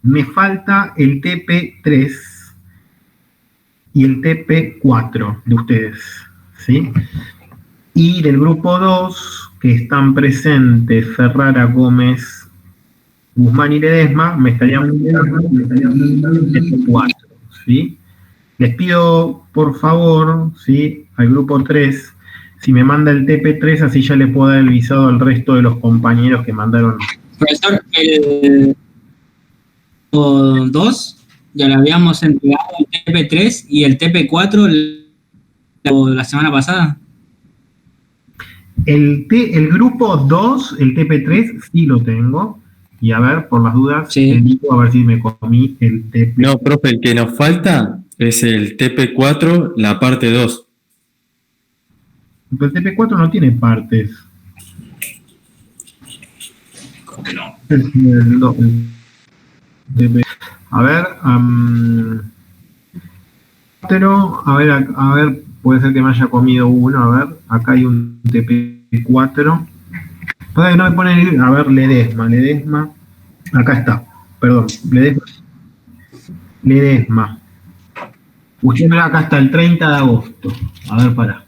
me falta el TP3 y el TP4 de ustedes, ¿sí? Y del grupo 2, que están presentes Ferrara, Gómez, Guzmán y Ledesma, me estarían faltando el TP4, ¿sí? Les pido, por favor, ¿sí?, al grupo 3, si me manda el TP3, así ya le puedo dar el visado al resto de los compañeros que mandaron. Profesor, el 2 ya le habíamos entregado el TP3 y el TP4 la semana pasada. El grupo 2, el TP3, sí lo tengo. Y a ver, por las dudas, Sí. te digo a ver si me comí el TP. No, profe, el que nos falta es el TP4, la parte 2. El TP4 no tiene partes. No. A ver, pero, a ver, puede ser que me haya comido uno. A ver, acá hay un TP4. No me ponen, a ver, Ledesma. Acá está, perdón, Ledesma. Usted me acá está el 30 de agosto. A ver, pará.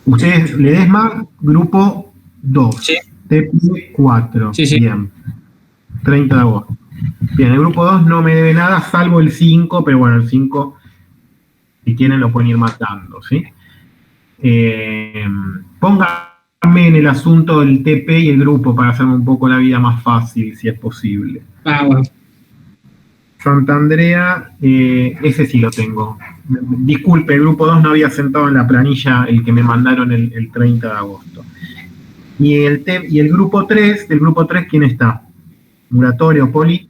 Ustedes, Ledesma, grupo 2. Sí. TP4. Sí, sí. Bien. 30 de agosto. Bien, el grupo 2 no me debe nada, salvo el 5, pero bueno, el 5, si quieren, lo pueden ir matando, ¿sí? Pónganme en el asunto del TP y el grupo para hacerme un poco la vida más fácil, si es posible. Ah, bueno. Santandrea, ese sí lo tengo. Disculpe, el grupo 2 no había sentado en la planilla el que me mandaron el 30 de agosto. Y el grupo 3, del grupo 3, ¿quién está? Muratorio, Poli.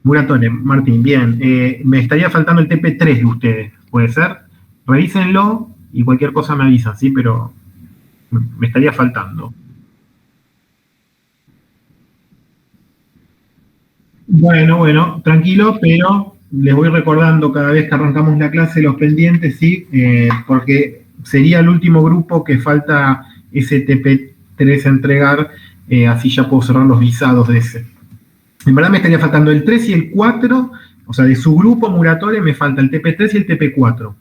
Muratorio, Martín, bien. Me estaría faltando el TP3 de ustedes, ¿puede ser? Revísenlo y cualquier cosa me avisan, ¿sí? Pero me estaría faltando. Bueno, tranquilo, pero les voy recordando cada vez que arrancamos la clase los pendientes, ¿sí? Porque sería el último grupo que falta ese TP3 a entregar, así ya puedo cerrar los visados de ese. En verdad me estaría faltando el 3 y el 4, o sea, de su grupo Muratorio me falta el TP3 y el TP4.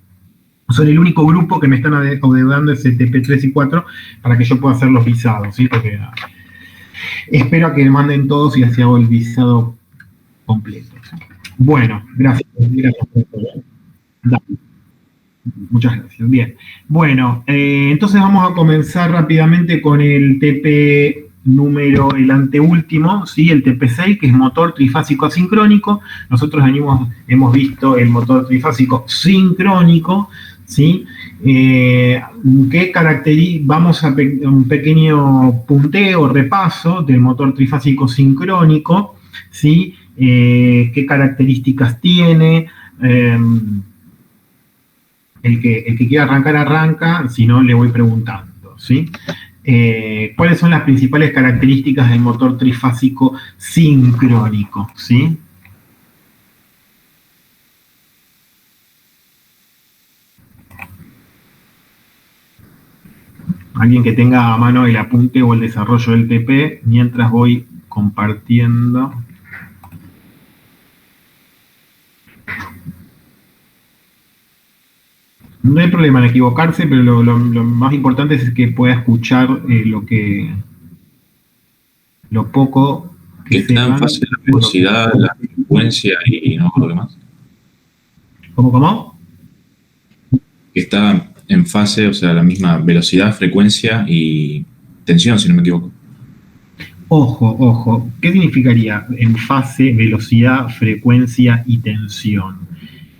Son el único grupo que me están adeudando ese TP3 y 4 para que yo pueda hacer los visados, ¿sí? Porque espero a que me manden todos y así hago el visado completo. Bueno, gracias. Muchas gracias. Bien. Bueno, entonces vamos a comenzar rápidamente con el TP número, el anteúltimo, ¿sí? El TP6, que es motor trifásico asincrónico. Nosotros hemos visto el motor trifásico sincrónico, ¿sí? ¿Qué caracteriza? Vamos a un pequeño punteo, repaso del motor trifásico sincrónico, ¿sí? ¿Qué características tiene? El que quiera arrancar, arranca, si no, le voy preguntando, ¿sí? ¿Cuáles son las principales características del motor trifásico sincrónico, ¿sí? Alguien que tenga a mano el apunte o el desarrollo del TP, mientras voy compartiendo. No hay problema en equivocarse, pero lo más importante es que pueda escuchar lo poco que está en fase de la velocidad, la frecuencia y no lo demás. ¿Cómo? Que está en fase, o sea, la misma velocidad, frecuencia y tensión, si no me equivoco. Ojo. ¿Qué significaría en fase, velocidad, frecuencia y tensión?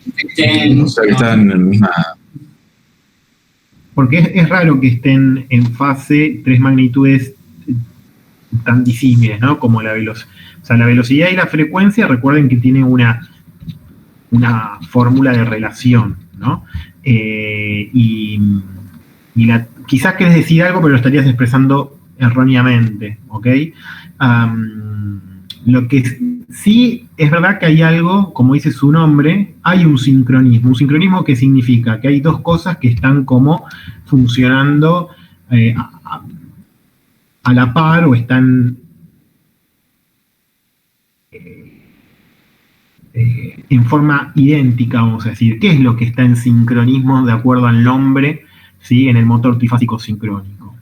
O sea, que está en la misma... Porque es raro que estén en fase tres magnitudes tan disímiles, ¿no? Como la velocidad. O sea, la velocidad y la frecuencia, recuerden que tiene una fórmula de relación, ¿no? Quizás querés decir algo, pero lo estarías expresando erróneamente, ¿ok? Lo que sí es verdad que hay algo, como dice su nombre, hay un sincronismo. ¿Un sincronismo qué significa? Que hay dos cosas que están como funcionando a la par o están en forma idéntica, vamos a decir. ¿Qué es lo que está en sincronismo de acuerdo al nombre, ¿sí?, en el motor trifásico sincrónico?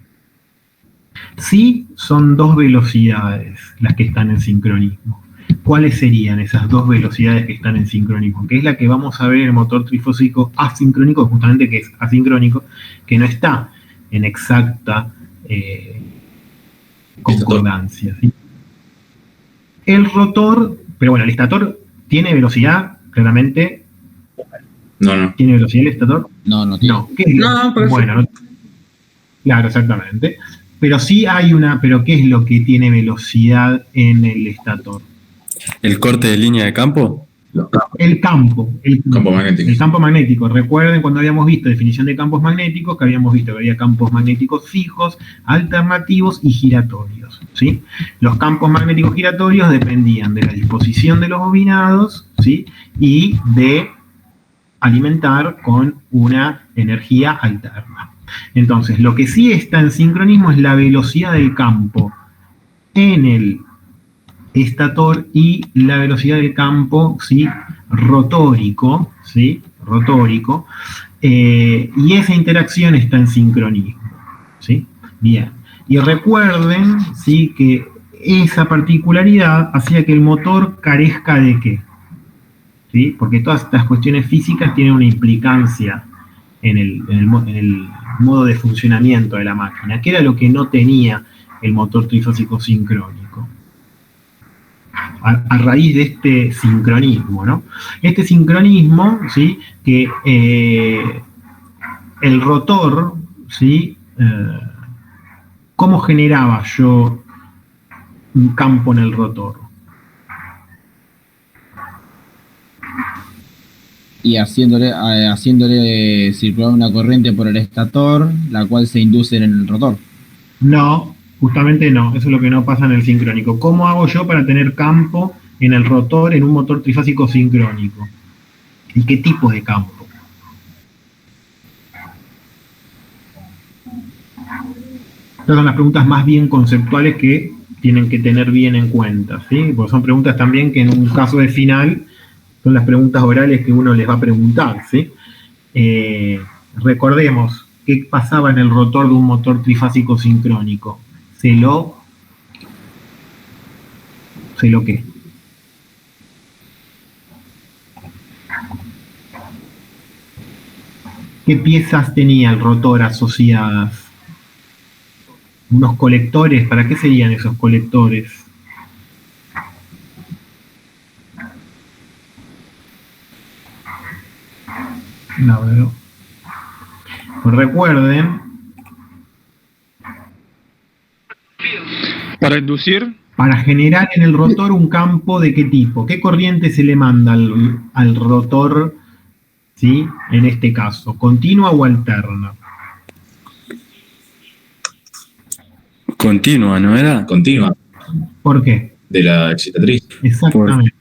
Sí, son dos velocidades las que están en sincronismo. ¿Cuáles serían esas dos velocidades que están en sincronismo? Que es la que vamos a ver en el motor trifásico asincrónico, justamente que es asincrónico, que no está en exacta concordancia, ¿sí? El rotor, pero bueno, el estator tiene velocidad, claramente. No. ¿Tiene velocidad el estator? No tiene. No. ¿Qué es No, pero bueno, no, claro, exactamente. Pero sí hay pero ¿qué es lo que tiene velocidad en el estator? ¿El corte de línea de campo? El campo. Campo magnético. El campo magnético. Recuerden cuando habíamos visto definición de campos magnéticos, que habíamos visto que había campos magnéticos fijos, alternativos y giratorios, ¿sí? Los campos magnéticos giratorios dependían de la disposición de los bobinados, ¿sí?, y de alimentar con una energía alterna. Entonces, lo que sí está en sincronismo es la velocidad del campo en el estator y la velocidad del campo, ¿sí?, rotórico, ¿sí?, rotórico, y esa interacción está en sincronismo, ¿sí? Bien, y recuerden, ¿sí?, que esa particularidad hacía que el motor carezca de ¿qué? ¿Sí? Porque todas estas cuestiones físicas tienen una implicancia en el modo de funcionamiento de la máquina, que era lo que no tenía el motor trifásico sincrónico. A raíz de este sincronismo, ¿no? Este sincronismo, ¿sí?, que el rotor, ¿sí?, ¿cómo generaba yo un campo en el rotor? Y haciéndole circular una corriente por el estator, la cual se induce en el rotor. No, justamente no, eso es lo que no pasa en el sincrónico. ¿Cómo hago yo para tener campo en el rotor en un motor trifásico sincrónico? ¿Y qué tipo de campo? Estas son las preguntas más bien conceptuales que tienen que tener bien en cuenta, ¿sí? Porque son preguntas también que en un caso de final son las preguntas orales que uno les va a preguntar, ¿sí? Recordemos qué pasaba en el rotor de un motor trifásico sincrónico. ¿Se lo qué? ¿Qué piezas tenía el rotor asociadas? Unos colectores. ¿Para qué serían esos colectores? No veo. Pues recuerden. Para inducir. Para generar en el rotor un campo de qué tipo. ¿Qué corriente se le manda al rotor, ¿sí?, en este caso? ¿Continua o alterna? Continua, ¿no era? Continua. ¿Por qué? De la excitatriz. Exactamente.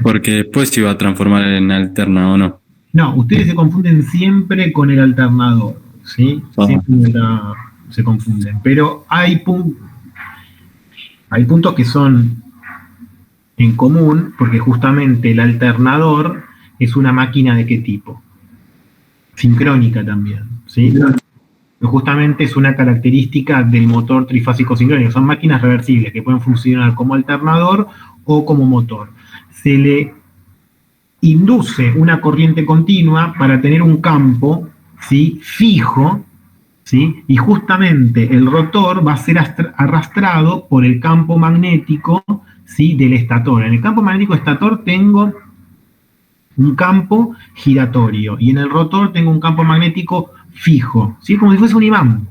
Porque después se iba a transformar en alterna, ¿o no? No, ustedes se confunden siempre con el alternador, ¿sí? Ajá. Siempre se confunden. Pero hay puntos que son en común, porque justamente el alternador es una máquina de qué tipo. Sincrónica también, ¿sí? Justamente es una característica del motor trifásico sincrónico. Son máquinas reversibles que pueden funcionar como alternador o como motor. Se le induce una corriente continua para tener un campo, ¿sí?, fijo, ¿sí?, y justamente el rotor va a ser arrastrado por el campo magnético, ¿sí?, del estator. En el campo magnético estator tengo un campo giratorio y en el rotor tengo un campo magnético fijo, ¿sí?, como si fuese un imán,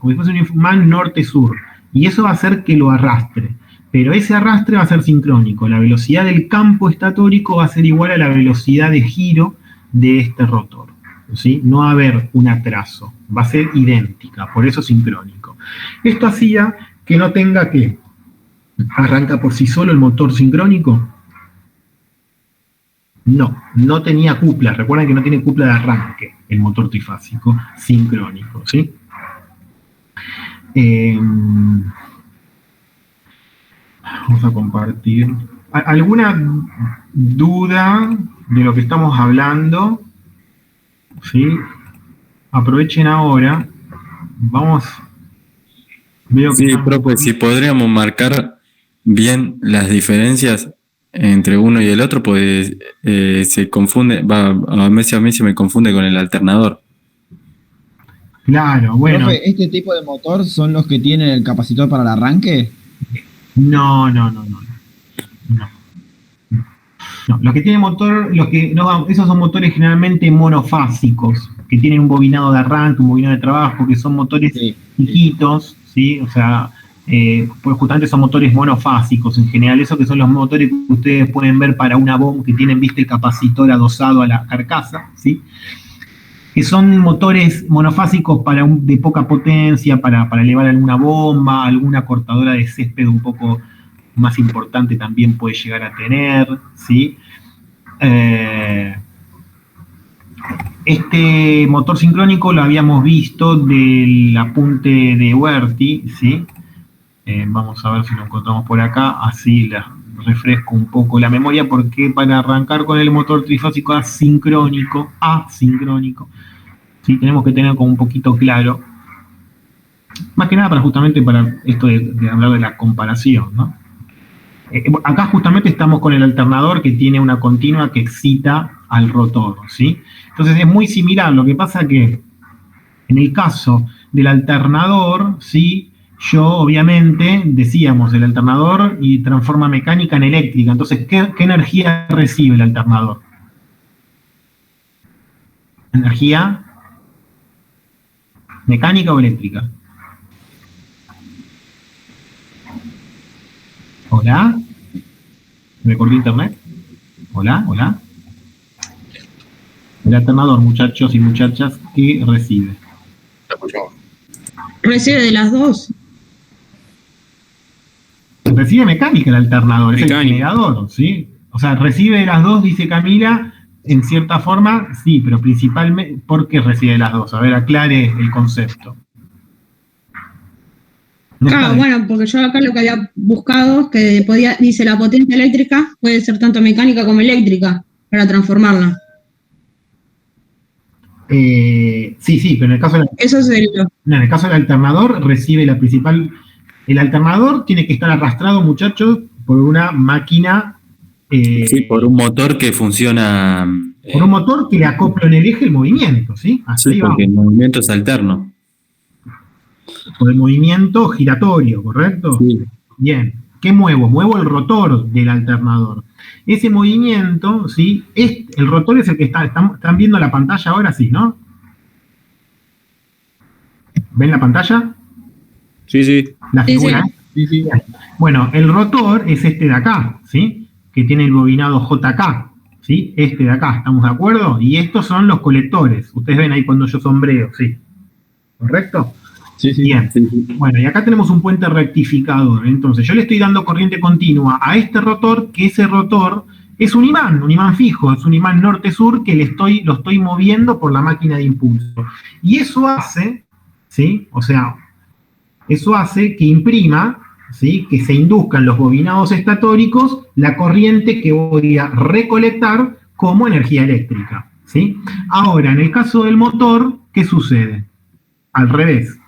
norte-sur, y eso va a hacer que lo arrastre. Pero ese arrastre va a ser sincrónico. La velocidad del campo estatórico va a ser igual a la velocidad de giro de este rotor, ¿sí? No va a haber un atraso, va a ser idéntica, por eso sincrónico. Esto hacía que no tenga que arranca por sí solo el motor sincrónico. No tenía cupla. Recuerden que no tiene cupla de arranque el motor trifásico sincrónico, ¿sí? Vamos a compartir ¿Alguna duda de lo que estamos hablando? ¿Sí? Aprovechen ahora. Vamos. Veo que Sí, profe, si podríamos marcar bien las diferencias entre uno y el otro, pues se confunde, a mí se me confunde con el alternador. Claro, bueno. Profe, ¿este tipo de motor son los que tienen el capacitor para el arranque? No. No, los que tienen motor, esos son motores generalmente monofásicos, que tienen un bobinado de arranque, un bobinado de trabajo, que son motores chiquitos, ¿sí? O sea, pues justamente son motores monofásicos en general, esos que son los motores que ustedes pueden ver para una bomba, que tienen, viste, el capacitor adosado a la carcasa, ¿sí? Que son motores monofásicos de poca potencia, para elevar alguna bomba, alguna cortadora de césped un poco más importante también puede llegar a tener, ¿sí? Este motor sincrónico lo habíamos visto del apunte de Huerti, ¿sí? Vamos a ver si lo encontramos por acá, así refresco un poco la memoria, porque para arrancar con el motor trifásico asincrónico, ¿sí? Tenemos que tener como un poquito claro, más que nada justamente para esto de hablar de la comparación, ¿no? Acá justamente estamos con el alternador que tiene una continua que excita al rotor, ¿sí? Entonces es muy similar, lo que pasa que en el caso del alternador, ¿sí? Yo obviamente, decíamos, el alternador y transforma mecánica en eléctrica, entonces, ¿qué energía recibe el alternador? ¿Energía mecánica o eléctrica? ¿Hola? ¿Me cortó internet? ¿Hola? El alternador, muchachos y muchachas, ¿qué recibe? Recibe de las dos. Recibe mecánica el alternador, Mecánica. es el generador, ¿sí? O sea, recibe de las dos, dice Camila, en cierta forma, sí, pero principalmente, ¿por qué recibe de las dos? A ver, aclare el concepto. Bueno, porque yo acá lo que había buscado, que dice la potencia eléctrica puede ser tanto mecánica como eléctrica para transformarla. Sí, pero en el caso Eso sería. No, en el caso del alternador recibe la principal. El alternador tiene que estar arrastrado, muchachos, por una máquina. Sí, por un motor que funciona. Por un motor que le acopla en el eje el movimiento, ¿sí? Hasta Sí, ahí porque vamos. el movimiento es alterno. Por el movimiento giratorio, ¿correcto? Sí. Bien. ¿Qué muevo? Muevo el rotor del alternador. Ese movimiento, ¿sí? El rotor es el que están viendo la pantalla ahora, sí, ¿no? ¿Ven la pantalla? Sí. La Sí, figura. Sí. Bien. Bueno, el rotor es este de acá, ¿sí? Que tiene el bobinado JK, ¿sí? Este de acá, ¿estamos de acuerdo? Y estos son los colectores. Ustedes ven ahí cuando yo sombreo, ¿sí? ¿Correcto? Sí. Bien. Bueno, y acá tenemos un puente rectificador. Entonces, yo le estoy dando corriente continua a este rotor, que ese rotor es un imán fijo, es un imán norte-sur que lo estoy moviendo por la máquina de impulso. Y eso hace, ¿sí? O sea, eso hace que imprima, ¿sí? Que se induzcan los bobinados estatóricos la corriente que voy a recolectar como energía eléctrica, ¿sí? Ahora, en el caso del motor, ¿qué sucede? Al revés.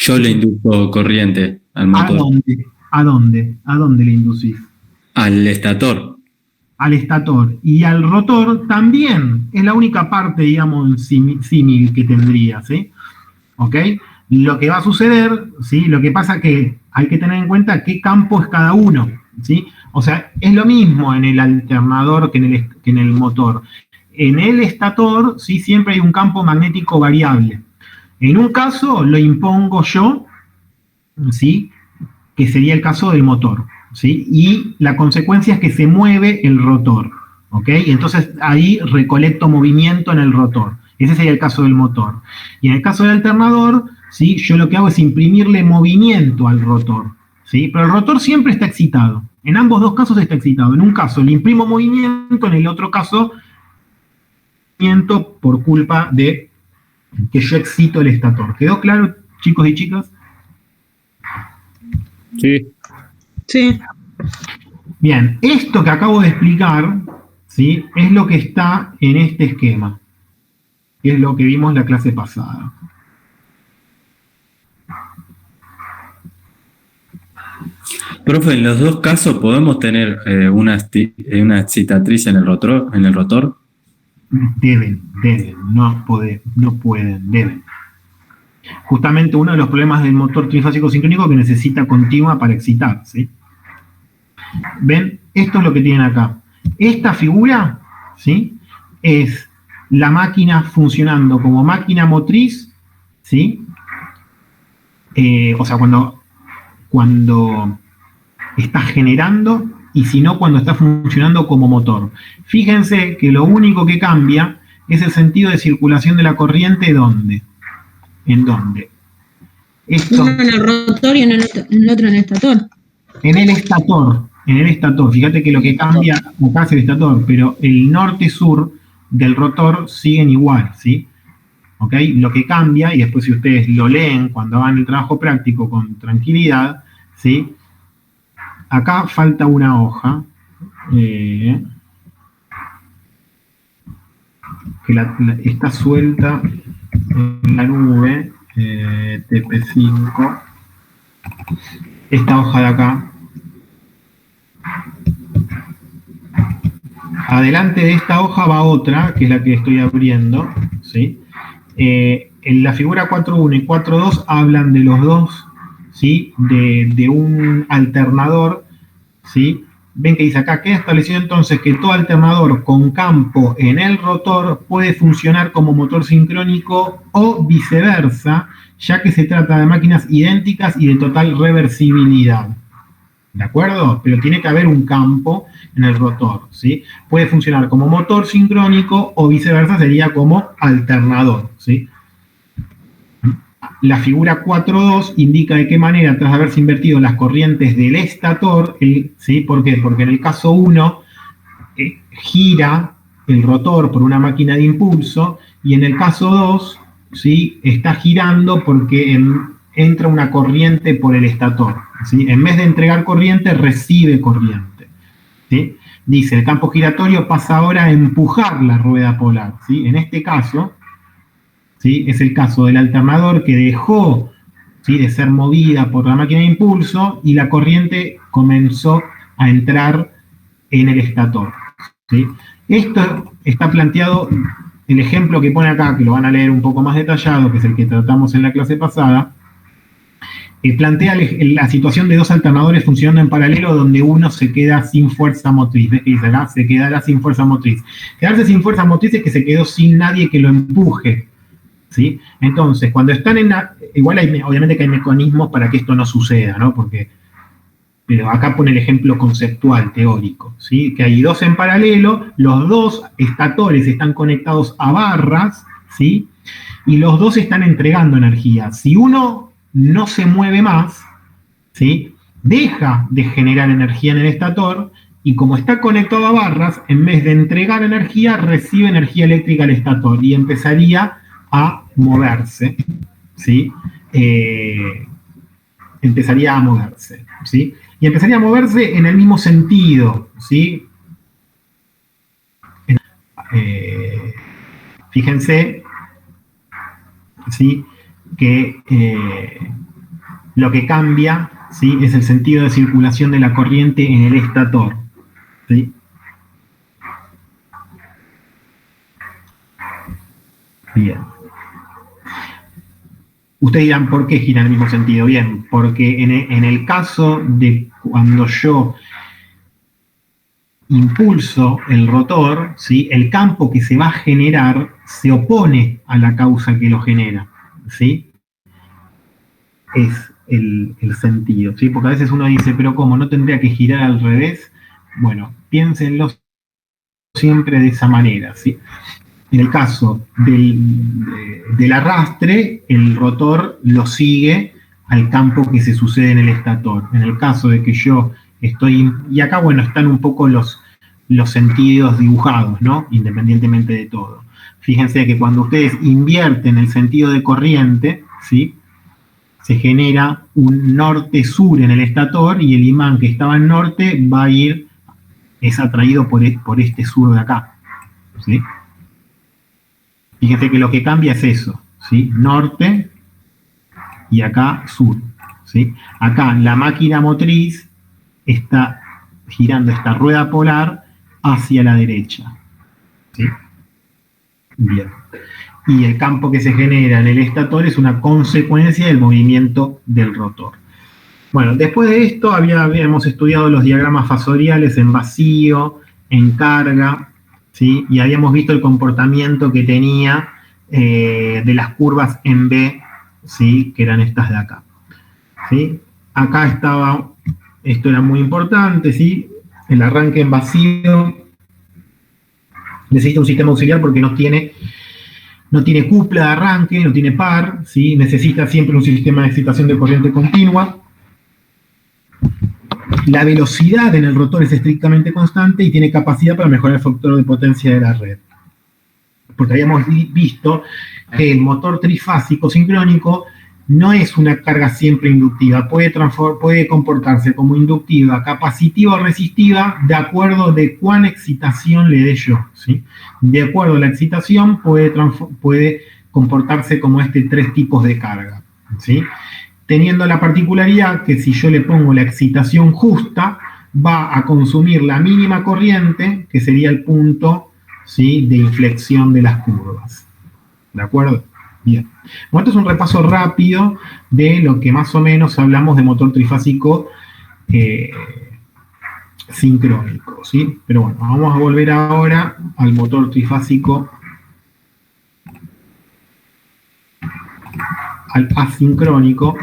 Yo le induzco corriente al ¿A motor. dónde? ¿A dónde le inducís? Al estator. Al estator. Y al rotor también. Es la única parte, digamos, símil que tendría, ¿sí? ¿Ok? Lo que va a suceder, ¿sí? Lo que pasa que hay que tener en cuenta qué campo es cada uno, ¿sí? O sea, es lo mismo en el alternador que en el motor. En el estator, ¿sí? Siempre hay un campo magnético variable. En un caso lo impongo yo, ¿sí? Que sería el caso del motor, ¿sí? Y la consecuencia es que se mueve el rotor, ¿ok? Entonces ahí recolecto movimiento en el rotor. Ese sería el caso del motor. Y en el caso del alternador, ¿sí? Yo lo que hago es imprimirle movimiento al rotor, ¿sí? Pero el rotor siempre está excitado. En ambos dos casos está excitado. En un caso le imprimo movimiento, en el otro caso movimiento por culpa de que yo excito el estator. ¿Quedó claro, chicos y chicas? Sí. Sí. Bien, esto que acabo de explicar, ¿sí? Es lo que está en este esquema, que es lo que vimos en la clase pasada. Profe, en los dos casos podemos tener una excitatriz en el rotor. Deben, no pueden, deben. Justamente uno de los problemas del motor trifásico sincrónico es que necesita continua para excitar, ¿sí? ¿Ven? Esto es lo que tienen acá. Esta figura, ¿sí? Es la máquina funcionando como máquina motriz, ¿sí? O sea, cuando está generando, y si no, cuando está funcionando como motor. Fíjense que lo único que cambia es el sentido de circulación de la corriente, ¿dónde? ¿En dónde? Esto, Uno en el rotor y en el otro en el estator. en el estator. Fíjate que lo que cambia acá es el estator, pero el norte-sur del rotor siguen igual, ¿sí? ¿Ok? Lo que cambia, y después si ustedes lo leen cuando hagan el trabajo práctico con tranquilidad, ¿sí? Acá falta una hoja, que está suelta en la nube, TP5, esta hoja de acá. Adelante de esta hoja va otra, que es la que estoy abriendo, ¿sí? En la figura 4.1 y 4.2 hablan de los dos, ¿sí? De un alternador, ¿sí? Ven que dice acá, queda establecido entonces que todo alternador con campo en el rotor puede funcionar como motor sincrónico o viceversa, ya que se trata de máquinas idénticas y de total reversibilidad. ¿De acuerdo? Pero tiene que haber un campo en el rotor, ¿sí? Puede funcionar como motor sincrónico o viceversa, sería como alternador, ¿sí? La figura 4.2 indica de qué manera, tras haberse invertido las corrientes del estator, ¿sí? ¿Por qué? Porque en el caso 1 gira el rotor por una máquina de impulso, y en el caso 2, ¿sí? Está girando porque entra una corriente por el estator, ¿sí? En vez de entregar corriente, recibe corriente, ¿sí? Dice, el campo giratorio pasa ahora a empujar la rueda polar, ¿sí? En este caso, ¿sí? Es el caso del alternador que dejó, ¿sí? De ser movida por la máquina de impulso y la corriente comenzó a entrar en el estator, ¿sí? Esto está planteado, el ejemplo que pone acá, que lo van a leer un poco más detallado, que es el que tratamos en la clase pasada, plantea la situación de dos alternadores funcionando en paralelo donde uno se queda sin fuerza motriz. ¿Ves que dice acá? Se quedará sin fuerza motriz. Quedarse sin fuerza motriz es que se quedó sin nadie que lo empuje, ¿sí? Entonces, cuando están igual obviamente que hay mecanismos para que esto no suceda, ¿no? Pero acá pone el ejemplo conceptual, teórico, ¿sí? Que hay dos en paralelo, los dos estatores están conectados a barras, ¿sí? Y los dos están entregando energía. Si uno no se mueve más, ¿sí? Deja de generar energía en el estator, y como está conectado a barras, en vez de entregar energía, recibe energía eléctrica al estator y empezaría a moverse, ¿sí? Empezaría a moverse, ¿sí? Y empezaría a moverse en el mismo sentido, ¿sí? Fíjense, ¿sí? Que lo que cambia, ¿sí? Es el sentido de circulación de la corriente en el estator, ¿sí? Bien. Ustedes dirán, ¿por qué gira en el mismo sentido? Bien, porque en el caso de cuando yo impulso el rotor, ¿sí? El campo que se va a generar se opone a la causa que lo genera, ¿sí? Es el sentido, ¿sí? Porque a veces uno dice, pero ¿cómo? ¿No tendría que girar al revés? Bueno, piénsenlo siempre de esa manera, ¿sí? En el caso del arrastre, el rotor lo sigue al campo que se sucede en el estator. En el caso de que yo estoy, y acá, bueno, están un poco los sentidos dibujados, ¿no? Independientemente de todo. Fíjense que cuando ustedes invierten el sentido de corriente, ¿sí? Se genera un norte-sur en el estator, y el imán que estaba en norte va a ir es atraído por este sur de acá, ¿sí? Fíjense que lo que cambia es eso, ¿sí? Norte y acá sur, ¿sí? Acá la máquina motriz está girando esta rueda polar hacia la derecha, ¿sí? Bien. Y el campo que se genera en el estator es una consecuencia del movimiento del rotor. Bueno, después de esto habíamos estudiado los diagramas fasoriales en vacío, en carga, ¿sí? Y habíamos visto el comportamiento que tenía de las curvas en B, ¿sí? Que eran estas de acá, ¿sí? Acá estaba, esto era muy importante, ¿sí? El arranque en vacío necesita un sistema auxiliar porque no tiene cupla de arranque, no tiene par, ¿sí? Necesita siempre un sistema de excitación de corriente continua. La velocidad en el rotor es estrictamente constante y tiene capacidad para mejorar el factor de potencia de la red. Porque habíamos visto que el motor trifásico sincrónico no es una carga siempre inductiva, puede comportarse como inductiva, capacitiva o resistiva de acuerdo de cuán excitación le dé yo, ¿sí? De acuerdo a la excitación puede comportarse como tres tipos de carga, ¿sí? Teniendo la particularidad que si yo le pongo la excitación justa, va a consumir la mínima corriente, que sería el punto, ¿sí? De inflexión de las curvas. ¿De acuerdo? Bien. Bueno, esto es un repaso rápido de lo que más o menos hablamos de motor trifásico sincrónico, ¿sí? Pero bueno, vamos a volver ahora al motor trifásico al asincrónico.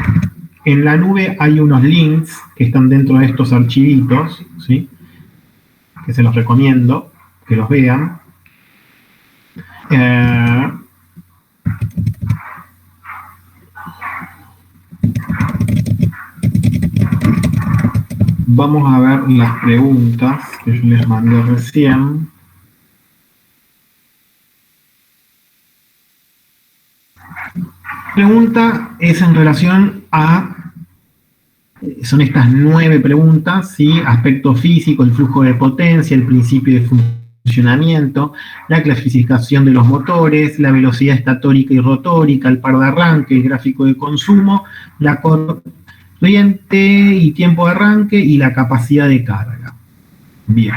En la nube hay unos links que están dentro de estos archivitos, ¿sí? Que se los recomiendo que los vean. Vamos a ver las preguntas que yo les mandé recién. Pregunta es en relación a, son estas 9 preguntas, ¿sí? Aspecto físico, el flujo de potencia, el principio de funcionamiento, la clasificación de los motores, la velocidad estatórica y rotórica, el par de arranque, el gráfico de consumo, la corriente y tiempo de arranque y la capacidad de carga. Bien,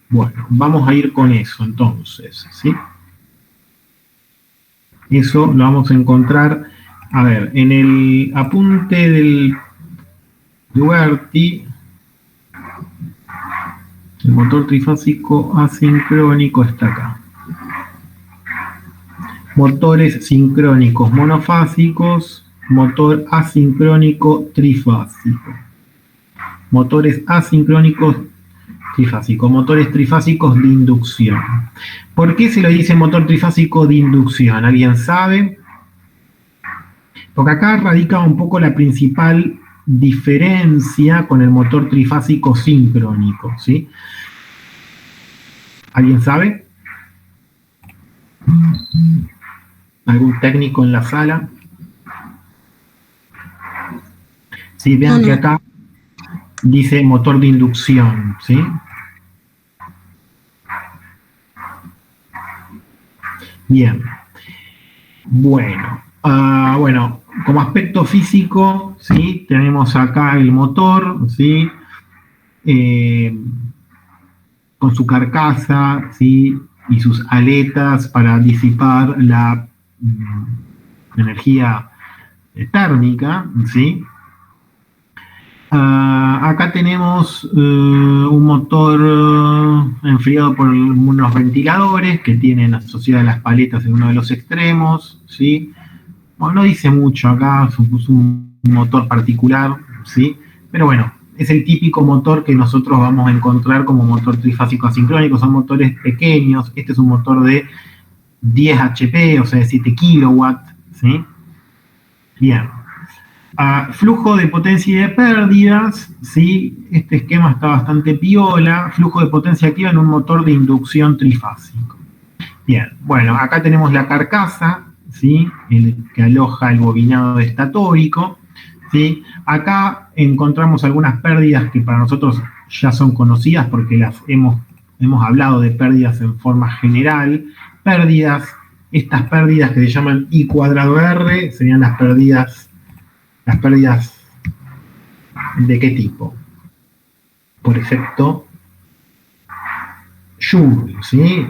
bueno, vamos a ir con eso entonces, ¿sí? Eso lo vamos a encontrar, a ver, en el apunte del Duerty, el motor trifásico asincrónico está acá. Motores sincrónicos monofásicos, motor asincrónico trifásico. Motores asincrónicos trifásicos, motores trifásicos de inducción. ¿Por qué se le dice motor trifásico de inducción? ¿Alguien sabe? Porque acá radica un poco la principal diferencia con el motor trifásico sincrónico, ¿sí? ¿Alguien sabe? ¿Algún técnico en la sala? Sí, vean que acá dice motor de inducción, ¿sí? Bien. Bueno, bueno, como aspecto físico, ¿sí? Tenemos acá el motor, ¿sí? Con su carcasa, ¿sí? Y sus aletas para disipar la energía térmica, ¿sí? Acá tenemos un motor enfriado por unos ventiladores que tienen asociadas las paletas en uno de los extremos, ¿sí? Bueno, no dice mucho acá, es un motor particular, ¿sí? Pero bueno, es el típico motor que nosotros vamos a encontrar como motor trifásico asincrónico, son motores pequeños, este es un motor de 10 HP, o sea, de 7 kilowatts, ¿sí? Bien. Flujo de potencia y de pérdidas, ¿sí? Este esquema está bastante piola. Flujo de potencia activa en un motor de inducción trifásico. Bien, bueno, acá tenemos la carcasa, ¿sí? El que aloja el bobinado estatórico, ¿sí? Acá encontramos algunas pérdidas que para nosotros ya son conocidas porque las hemos hablado de pérdidas en forma general. Estas pérdidas que se llaman I cuadrado R serían las pérdidas ¿de qué tipo? Por efecto Joule, ¿sí?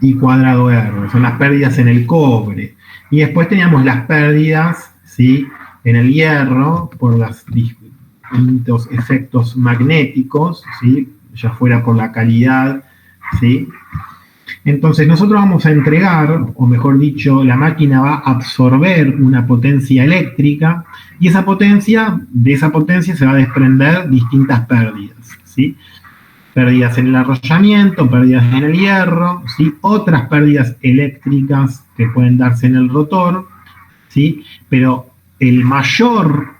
I cuadrado R, son las pérdidas en el cobre. Y después teníamos las pérdidas, ¿sí?, en el hierro por los distintos efectos magnéticos, ¿sí?, ya fuera por la calidad, ¿sí? Entonces nosotros vamos a entregar, o mejor dicho, la máquina va a absorber una potencia eléctrica, y de esa potencia se va a desprender distintas pérdidas, ¿sí? Pérdidas en el arrollamiento, pérdidas en el hierro, ¿sí? Otras pérdidas eléctricas que pueden darse en el rotor, ¿sí? Pero el mayor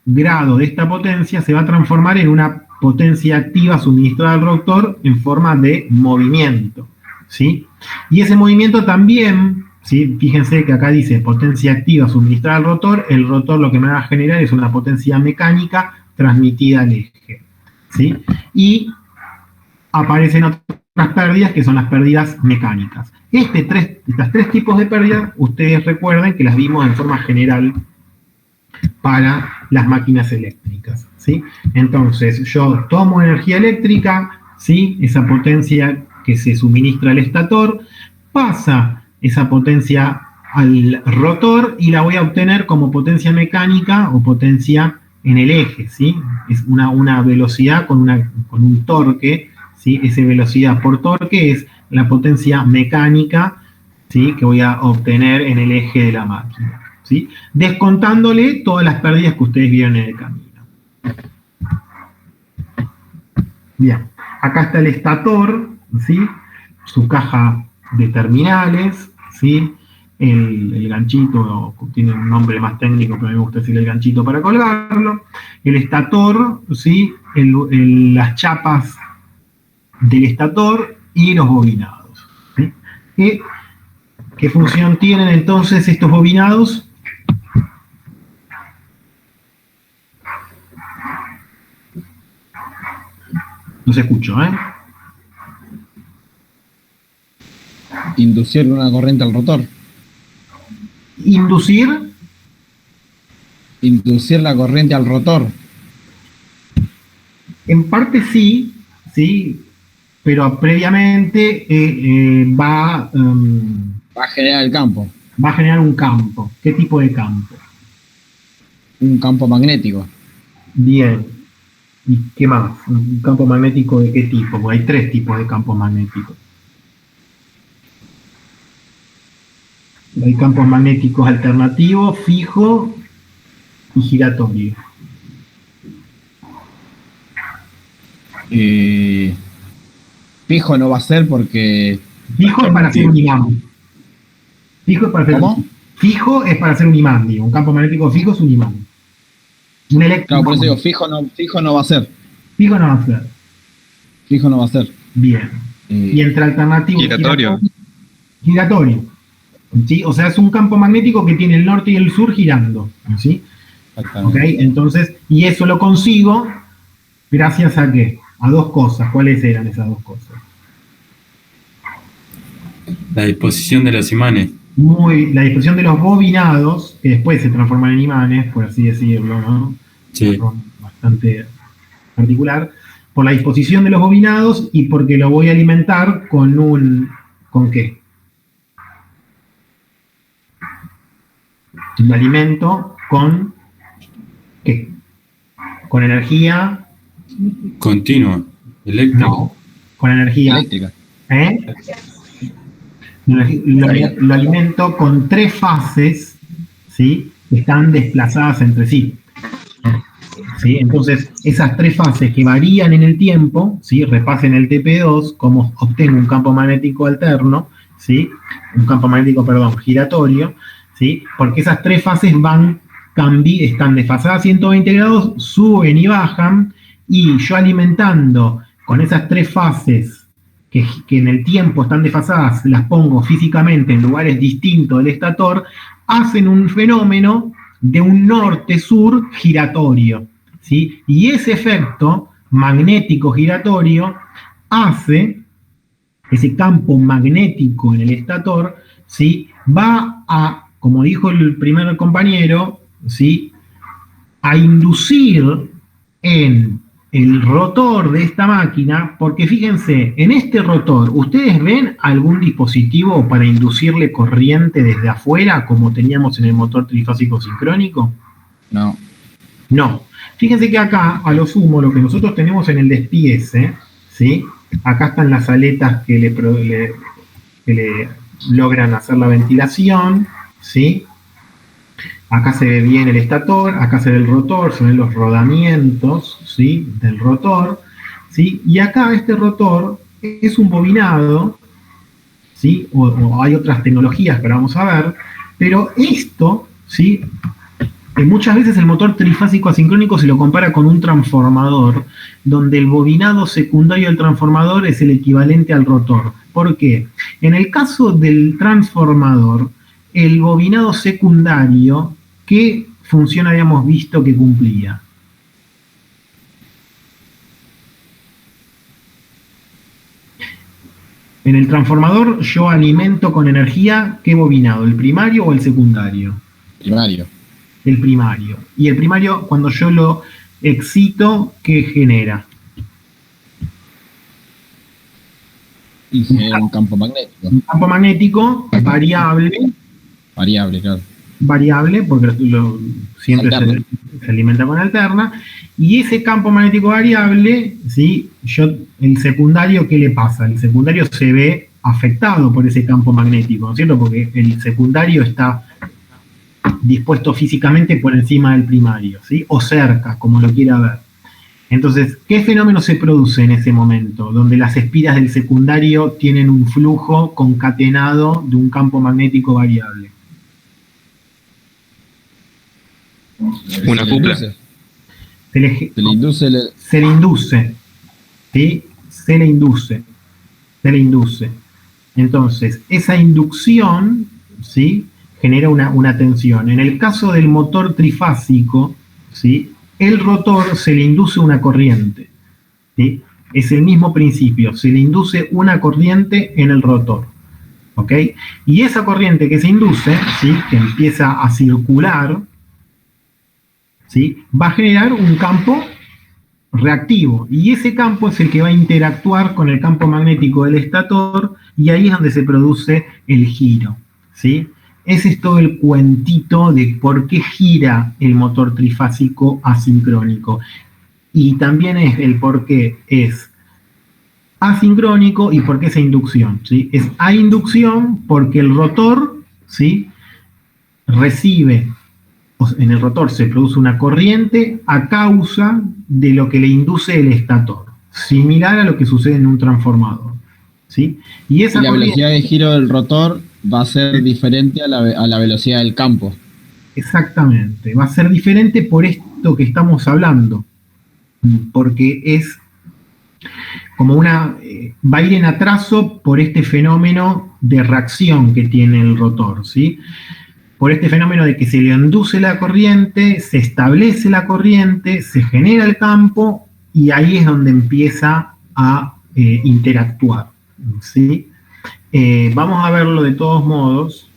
grado de esta potencia se va a transformar en una potencia activa suministrada al rotor en forma de movimiento, ¿sí? Y ese movimiento también, ¿sí?, fíjense que acá dice potencia activa suministrada al rotor. El rotor lo que me va a generar es una potencia mecánica transmitida al eje, ¿sí? Y aparecen otras pérdidas que son las pérdidas mecánicas. Estas tres tipos de pérdidas, ustedes recuerden que las vimos en forma general para las máquinas eléctricas, ¿sí? Entonces, yo tomo energía eléctrica, ¿sí?, esa potencia que se suministra al estator, pasa esa potencia al rotor y la voy a obtener como potencia mecánica o potencia en el eje, ¿sí? Es una velocidad con un torque, ¿sí? Esa velocidad por torque es la potencia mecánica, ¿sí?, que voy a obtener en el eje de la máquina, ¿sí?, descontándole todas las pérdidas que ustedes vieron en el camino. Bien, acá está el estator, ¿sí?, su caja de terminales, ¿sí?, el ganchito, tiene un nombre más técnico, pero a mí me gusta decir el ganchito para colgarlo, el estator, ¿sí?, las chapas del estator y los bobinados, ¿sí? ¿Qué función tienen entonces estos bobinados? No se escucho, ¿eh? Inducir una corriente al rotor. ¿Inducir? Inducir la corriente al rotor. En parte sí, ¿sí? Pero previamente va a generar el campo. Va a generar un campo. ¿Qué tipo de campo? Un campo magnético. Bien. ¿Y qué más? ¿Un campo magnético de qué tipo? Porque hay tres tipos de campos magnéticos. Hay campos magnéticos alternativos, fijo y giratorio. Fijo no va a ser porque... Fijo es para hacer un imán. Fijo es para hacer ¿Cómo? Fijo es para hacer un imán, digo. Un campo magnético fijo es un imán. Un eléctrico. Claro, por eso digo, fijo no va a ser. Fijo no va a ser. Fijo no va a ser. Bien. Y entre alternativo giratorio. ¿Sí? O sea, es un campo magnético que tiene el norte y el sur girando, ¿sí? ¿Okay? Entonces, y eso lo consigo gracias a ¿qué? A dos cosas. ¿Cuáles eran esas dos cosas? La disposición de los imanes. La disposición de los bobinados, que después se transforman en imanes, por así decirlo, ¿no? Sí. Bastante particular. Por la disposición de los bobinados y porque lo voy a alimentar con ¿qué? Lo alimento con ¿qué? Con energía Continua, eléctrica. no, con energía Eléctrica. Lo alimento con tres fases, ¿sí?, que están desplazadas entre sí. ¿Sí? Entonces, esas tres fases que varían en el tiempo, ¿sí?, repasen el TP2, como obtengo un campo magnético alterno, ¿sí?, un campo magnético, giratorio, ¿sí?, porque esas tres fases están desfasadas 120 grados, suben y bajan, y yo alimentando con esas tres fases que en el tiempo están desfasadas, las pongo físicamente en lugares distintos del estator, hacen un fenómeno de un norte-sur giratorio, ¿sí? Y ese efecto magnético giratorio hace, ese campo magnético en el estator, ¿sí? Va a, como dijo el primer compañero, ¿sí? A inducir en el rotor de esta máquina, porque fíjense, en este rotor, ¿ustedes ven algún dispositivo para inducirle corriente desde afuera, como teníamos en el motor trifásico sincrónico? No. No. Fíjense que acá, a lo sumo, lo que nosotros tenemos en el despiece, ¿sí? Acá están las aletas que le logran hacer la ventilación, ¿sí? Acá se ve bien el estator, acá se ve el rotor, se ven los rodamientos, ¿sí? Del rotor, ¿sí? Y acá este rotor es un bobinado, ¿sí? O hay otras tecnologías que ahora vamos a ver, pero esto, ¿sí? Muchas veces el motor trifásico asincrónico se lo compara con un transformador, donde el bobinado secundario del transformador es el equivalente al rotor. ¿Por qué? En el caso del transformador, el bobinado secundario, ¿qué función habíamos visto que cumplía? En el transformador yo alimento con energía, ¿qué bobinado? ¿El primario o el secundario? Primario. El primario. Y el primario, cuando yo lo excito, ¿qué genera? Y genera un campo magnético. Un campo magnético variable, Claro. variable, porque siempre Alterna. se alimenta con alterna, y ese campo magnético variable, ¿sí? El secundario, ¿qué le pasa? El secundario se ve afectado por ese campo magnético, ¿no es cierto? Porque el secundario está dispuesto físicamente por encima del primario, ¿sí? O cerca, como lo quiera ver. Entonces, ¿qué fenómeno se produce en ese momento? Donde las espiras del secundario tienen un flujo concatenado de un campo magnético variable. Una cupla. Se le induce, ¿sí? Se le induce. Entonces, esa inducción, ¿sí? Genera una tensión. En el caso del motor trifásico, ¿sí? El rotor se le induce una corriente, ¿sí? Es el mismo principio, se le induce una corriente en el rotor, ¿ok? Y esa corriente que se induce, ¿sí? Que empieza a circular, ¿sí? Va a generar un campo reactivo, y ese campo es el que va a interactuar con el campo magnético del estator, y ahí es donde se produce el giro, ¿sí? Ese es todo el cuentito de por qué gira el motor trifásico asincrónico. Y también es el por qué es asincrónico y por qué es inducción, ¿sí? Es a inducción porque el rotor, ¿sí? Recibe, en el rotor se produce una corriente a causa de lo que le induce el estator, similar a lo que sucede en un transformador, ¿sí? Y esa la velocidad de giro del rotor va a ser diferente a la velocidad del campo. Exactamente, va a ser diferente por esto que estamos hablando, porque es como va a ir en atraso por este fenómeno de reacción que tiene el rotor, ¿sí? Por este fenómeno de que se le induce la corriente, se establece la corriente, se genera el campo, y ahí es donde empieza a interactuar, ¿sí? Vamos a verlo de todos modos.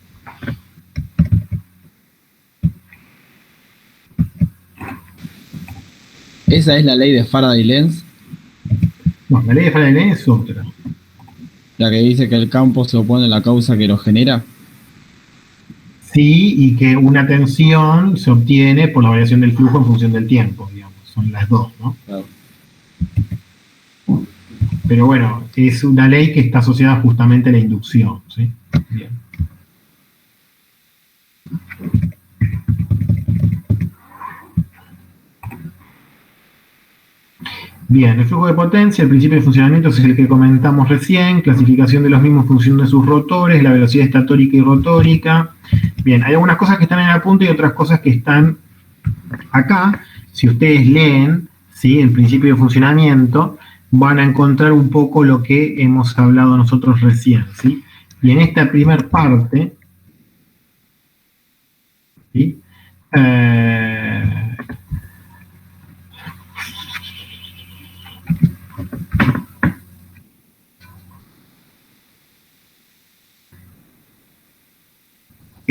¿Esa es la ley de Faraday-Lenz? No, la ley de Faraday es otra. La que dice que el campo se opone a la causa que lo genera. Sí, y que una tensión se obtiene por la variación del flujo en función del tiempo, digamos. Son las dos, ¿no? Claro. Pero bueno, es una ley que está asociada justamente a la inducción, ¿sí? Bien. Bien, el flujo de potencia, el principio de funcionamiento es el que comentamos recién, clasificación de los mismos en función de sus rotores, la velocidad estatórica y rotórica. Bien, hay algunas cosas que están en el apunte y otras cosas que están acá. Si ustedes leen, ¿sí? El principio de funcionamiento, van a encontrar un poco lo que hemos hablado nosotros recién, ¿sí? Y en esta primer parte, ¿sí?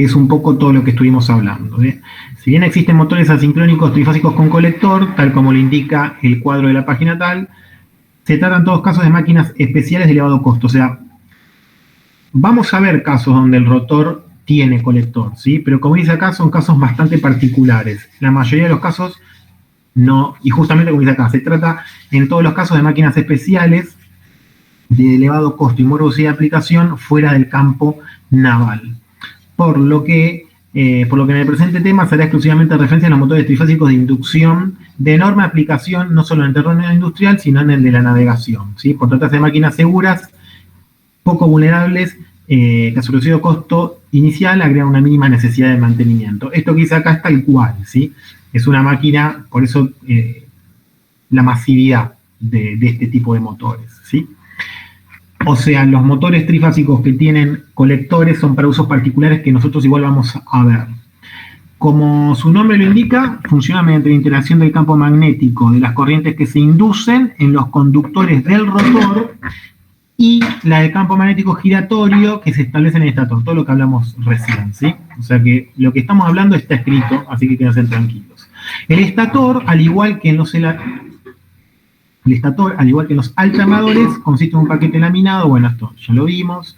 es un poco todo lo que estuvimos hablando. Si bien existen motores asincrónicos trifásicos con colector, tal como lo indica el cuadro de la página tal, se trata en todos casos de máquinas especiales de elevado costo. O sea, vamos a ver casos donde el rotor tiene colector, ¿sí? Pero como dice acá, son casos bastante particulares. La mayoría de los casos no, y justamente como dice acá, se trata en todos los casos de máquinas especiales de elevado costo y morosidad de aplicación fuera del campo naval. Por lo que en el presente tema será exclusivamente referencia a los motores trifásicos de inducción de enorme aplicación, no solo en el terreno industrial, sino en el de la navegación, ¿sí? Por tratarse de máquinas seguras, poco vulnerables, que a su reducido costo inicial agrega una mínima necesidad de mantenimiento. Esto que dice acá es tal cual, ¿sí? Es una máquina, por eso la masividad de este tipo de motores, ¿sí? O sea, los motores trifásicos que tienen colectores son para usos particulares que nosotros igual vamos a ver. Como su nombre lo indica, funciona mediante la interacción del campo magnético de las corrientes que se inducen en los conductores del rotor y la del campo magnético giratorio que se establece en el estator, todo lo que hablamos recién, ¿sí? O sea que lo que estamos hablando está escrito, así que quédense tranquilos. El estator, al igual que en los alternadores, consiste en un paquete laminado, bueno, esto ya lo vimos.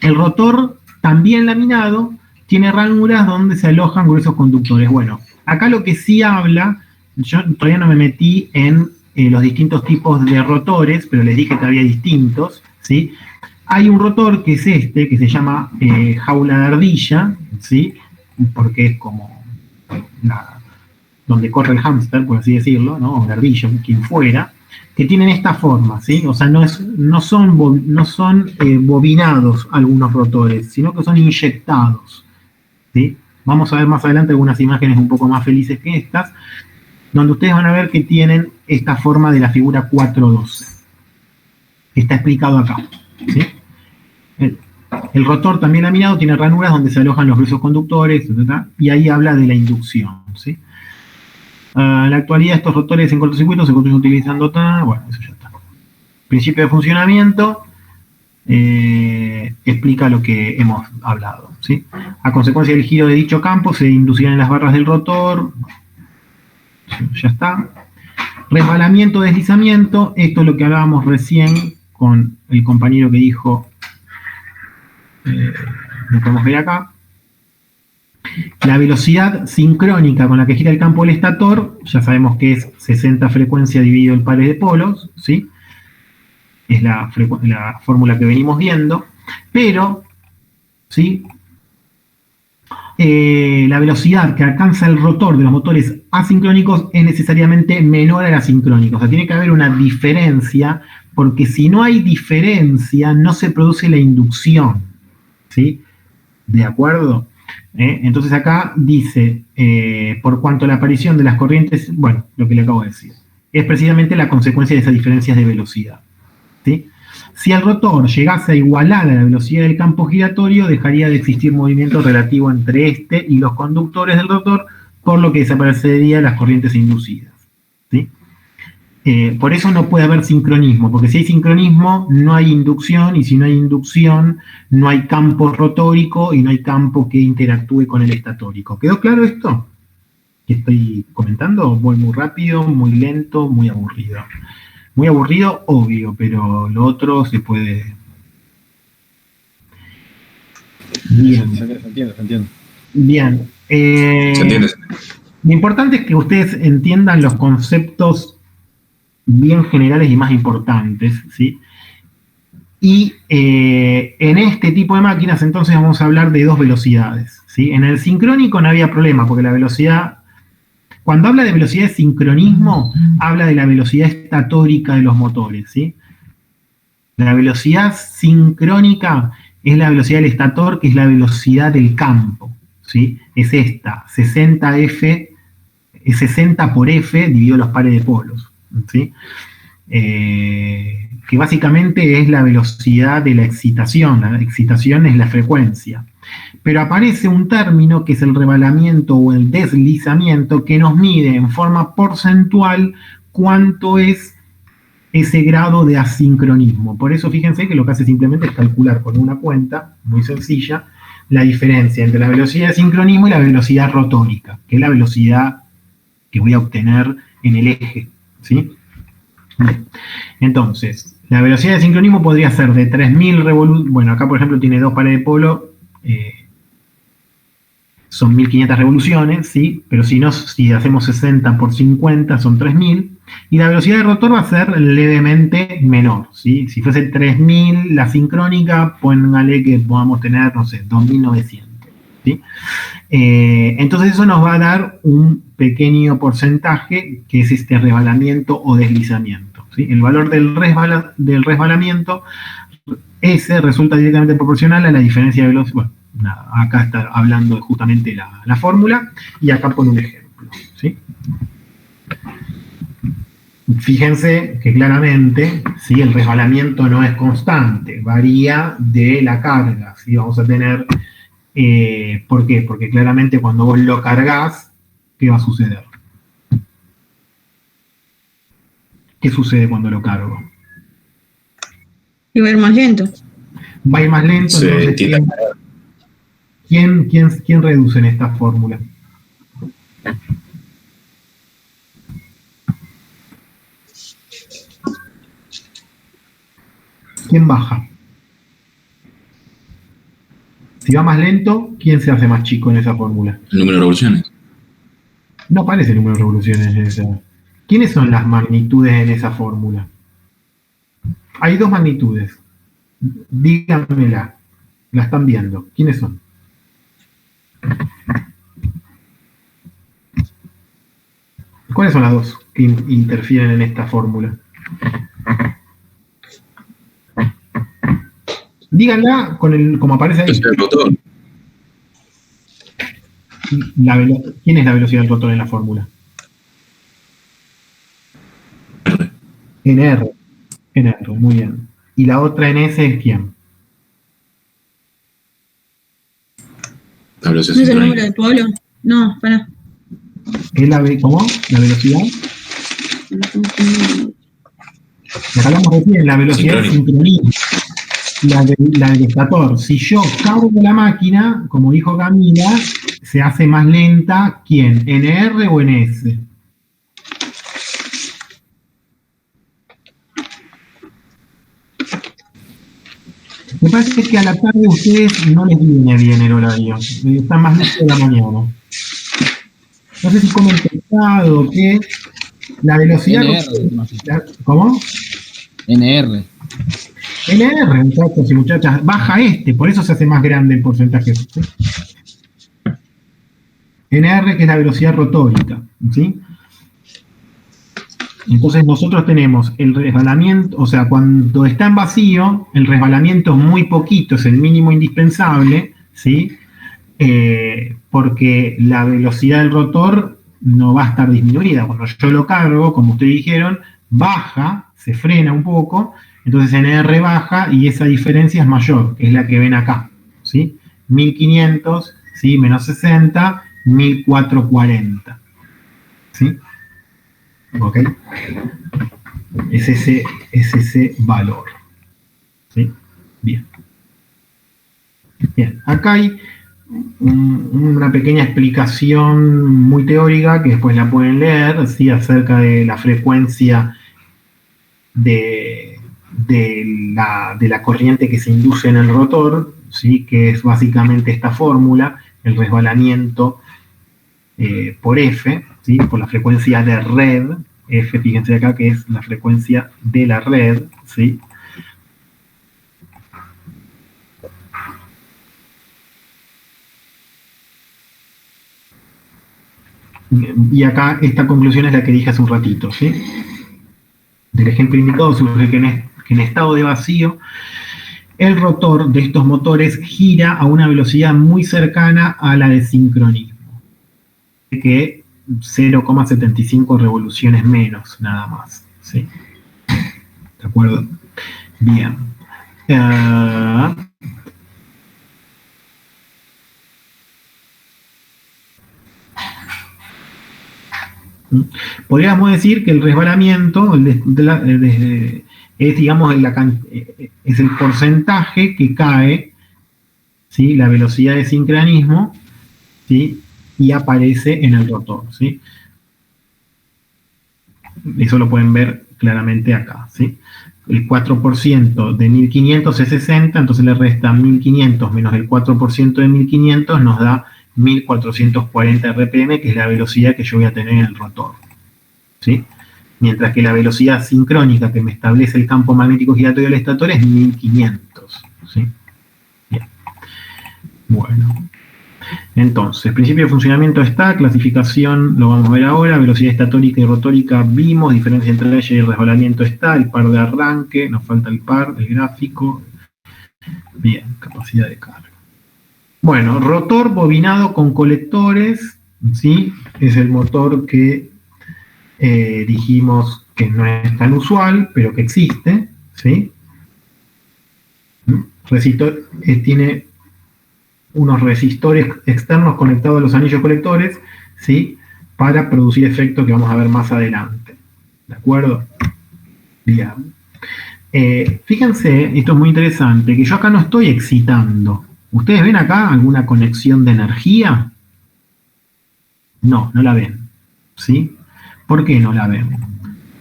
El rotor, también laminado, tiene ranuras donde se alojan gruesos conductores. Bueno, acá lo que sí habla, yo todavía no me metí en los distintos tipos de rotores, pero les dije que había distintos, ¿sí? Hay un rotor que es este, que se llama jaula de ardilla, ¿sí? Porque es como donde corre el hámster, por así decirlo, ¿no? O la ardilla, quien fuera, que tienen esta forma, ¿sí? O sea, no son bobinados algunos rotores, sino que son inyectados, ¿sí? Vamos a ver más adelante algunas imágenes un poco más felices que estas, donde ustedes van a ver que tienen esta forma de la figura 412. Está explicado acá, ¿sí? El rotor también laminado tiene ranuras donde se alojan los gruesos conductores, etc. Y ahí habla de la inducción, ¿sí? En la actualidad estos rotores en cortocircuito se construyen utilizando bueno, eso ya está. Principio de funcionamiento, explica lo que hemos hablado, ¿sí? A consecuencia del giro de dicho campo se inducirán en las barras del rotor, ya está. Resbalamiento, deslizamiento, esto es lo que hablábamos recién con el compañero que dijo, lo podemos ver acá. La velocidad sincrónica con la que gira el campo del estator, ya sabemos que es 60 frecuencia dividido en pares de polos, ¿sí? Es la fórmula que venimos viendo, pero, ¿sí? La velocidad que alcanza el rotor de los motores asincrónicos es necesariamente menor a la sincrónica. O sea, tiene que haber una diferencia, porque si no hay diferencia, no se produce la inducción, ¿sí? ¿De acuerdo? Entonces acá dice, por cuanto a la aparición de las corrientes, bueno, lo que le acabo de decir, es precisamente la consecuencia de esas diferencias de velocidad, ¿sí? Si el rotor llegase a igualar a la velocidad del campo giratorio, dejaría de existir movimiento relativo entre este y los conductores del rotor, por lo que desaparecerían las corrientes inducidas, ¿sí? Por eso no puede haber sincronismo, porque si hay sincronismo no hay inducción, y si no hay inducción no hay campo rotórico y no hay campo que interactúe con el estatórico. ¿Quedó claro esto que estoy comentando? Voy muy rápido, muy lento, muy aburrido. Muy aburrido, obvio, pero lo otro se puede... Bien. Se entiende. Bien. ¿Se entiende? Lo importante es que ustedes entiendan los conceptos bien generales y más importantes, ¿sí? Y en este tipo de máquinas entonces vamos a hablar de dos velocidades, ¿sí? En el sincrónico no había problema, porque la velocidad, cuando habla de velocidad de sincronismo, habla de la velocidad estatórica de los motores, ¿sí? La velocidad sincrónica es la velocidad del estator, que es la velocidad del campo, ¿sí? Es esta, 60F, es 60 por F dividido los pares de polos, ¿sí? Que básicamente es la velocidad de la excitación es la frecuencia. Pero aparece un término que es el rebalamiento o el deslizamiento, que nos mide en forma porcentual cuánto es ese grado de asincronismo. Por eso fíjense que lo que hace simplemente es calcular con una cuenta muy sencilla la diferencia entre la velocidad de sincronismo y la velocidad rotórica, que es la velocidad que voy a obtener en el eje, ¿sí? Bien. Entonces, la velocidad de sincronismo podría ser de 3000 revoluciones. Bueno, acá por ejemplo tiene dos pares de polo, son 1500 revoluciones, ¿sí? Pero si hacemos 60 por 50 son 3000. Y la velocidad de rotor va a ser levemente menor, ¿sí? Si fuese 3000 la sincrónica, póngale que podamos tener, no sé, 2900, ¿sí? Entonces eso nos va a dar un pequeño porcentaje que es este resbalamiento o deslizamiento, ¿sí? El valor del resbalamiento, ese resulta directamente proporcional a la diferencia de velocidad. Bueno, nada, acá está hablando justamente la fórmula y acá pone un ejemplo, ¿sí? Fíjense que claramente, ¿sí? El resbalamiento no es constante, varía de la carga, ¿sí? Vamos a tener, ¿por qué? Porque claramente cuando vos lo cargas, ¿qué va a suceder? ¿Qué sucede cuando lo cargo? Y va a ir más lento. Va a ir más lento, entonces, ¿quién reduce en esta fórmula? ¿Quién baja? Si va más lento, ¿quién se hace más chico en esa fórmula? El número de revoluciones. No aparece el número de revoluciones en esa. ¿Quiénes son las magnitudes en esa fórmula? Hay dos magnitudes. Díganmela. La están viendo. ¿Quiénes son? ¿Cuáles son las dos que interfieren en esta fórmula? Díganla como aparece ahí. Es el rotor. ¿Quién es la velocidad del rotor en la fórmula? NR. NR, muy bien. ¿Y la otra NS es quién? La velocidad ¿No es el sincrónica. número de polo? No, para. ¿Es ¿cómo? ¿La velocidad? Acá hablamos recién, la velocidad sincrónica. La del estator. Si yo cargo la máquina, como dijo Camila, se hace más lenta, ¿quién? ¿NR o NS? Me parece que a la tarde a ustedes no les viene bien el horario. Están más listos de la mañana. No sé si comen pesado o qué. La velocidad... ¿Cómo? NR. NR, muchachos y muchachas, baja por eso se hace más grande el porcentaje. ¿Sí? NR, que es la velocidad rotórica, ¿sí? Entonces nosotros tenemos el resbalamiento, o sea, cuando está en vacío, el resbalamiento es muy poquito, es el mínimo indispensable, ¿sí? Porque la velocidad del rotor no va a estar disminuida. Cuando yo lo cargo, como ustedes dijeron, baja, se frena un poco, entonces NR baja y esa diferencia es mayor, que es la que ven acá, ¿sí? 1500, ¿sí? Menos 60, 1440, ¿sí? ¿Ok? Es ese valor, ¿sí? Bien. Bien, acá hay una pequeña explicación muy teórica que después la pueden leer, ¿sí? Acerca de la frecuencia de la corriente que se induce en el rotor, ¿sí? Que es básicamente esta fórmula, el resbalamiento por F, ¿sí? Por la frecuencia de red, F, fíjense acá que es la frecuencia de la red, ¿sí? Y acá esta conclusión es la que dije hace un ratito, ¿sí? Del ejemplo indicado surge que en estado de vacío el rotor de estos motores gira a una velocidad muy cercana a la de sincronismo, que 0,75 revoluciones menos, nada más, ¿sí? ¿De acuerdo? Bien. Podríamos decir que el resbalamiento es, digamos, es el porcentaje que cae ¿sí? La velocidad de sincronismo, ¿sí? Y aparece en el rotor, ¿sí? Eso lo pueden ver claramente acá, ¿sí? El 4% de 1500 es 60, entonces le resta 1500 menos el 4% de 1500 nos da 1440 RPM, que es la velocidad que yo voy a tener en el rotor, ¿sí? Mientras que la velocidad sincrónica que me establece el campo magnético giratorio del estator es 1500, ¿sí? Bien. Bueno. Entonces, principio de funcionamiento está, clasificación lo vamos a ver ahora, velocidad estatórica y rotórica vimos, diferencia entre ella y el resbalamiento está, el par de arranque, nos falta el par, el gráfico. Bien, capacidad de carga. Bueno, rotor bobinado con colectores, ¿sí? Es el motor que dijimos que no es tan usual, pero que existe, ¿sí? Tiene unos resistores externos conectados a los anillos colectores, ¿sí? Para producir efectos que vamos a ver más adelante. ¿De acuerdo? Bien. Fíjense, esto es muy interesante, que yo acá no estoy excitando. ¿Ustedes ven acá alguna conexión de energía? No, no la ven. ¿Sí? ¿Por qué no la ven?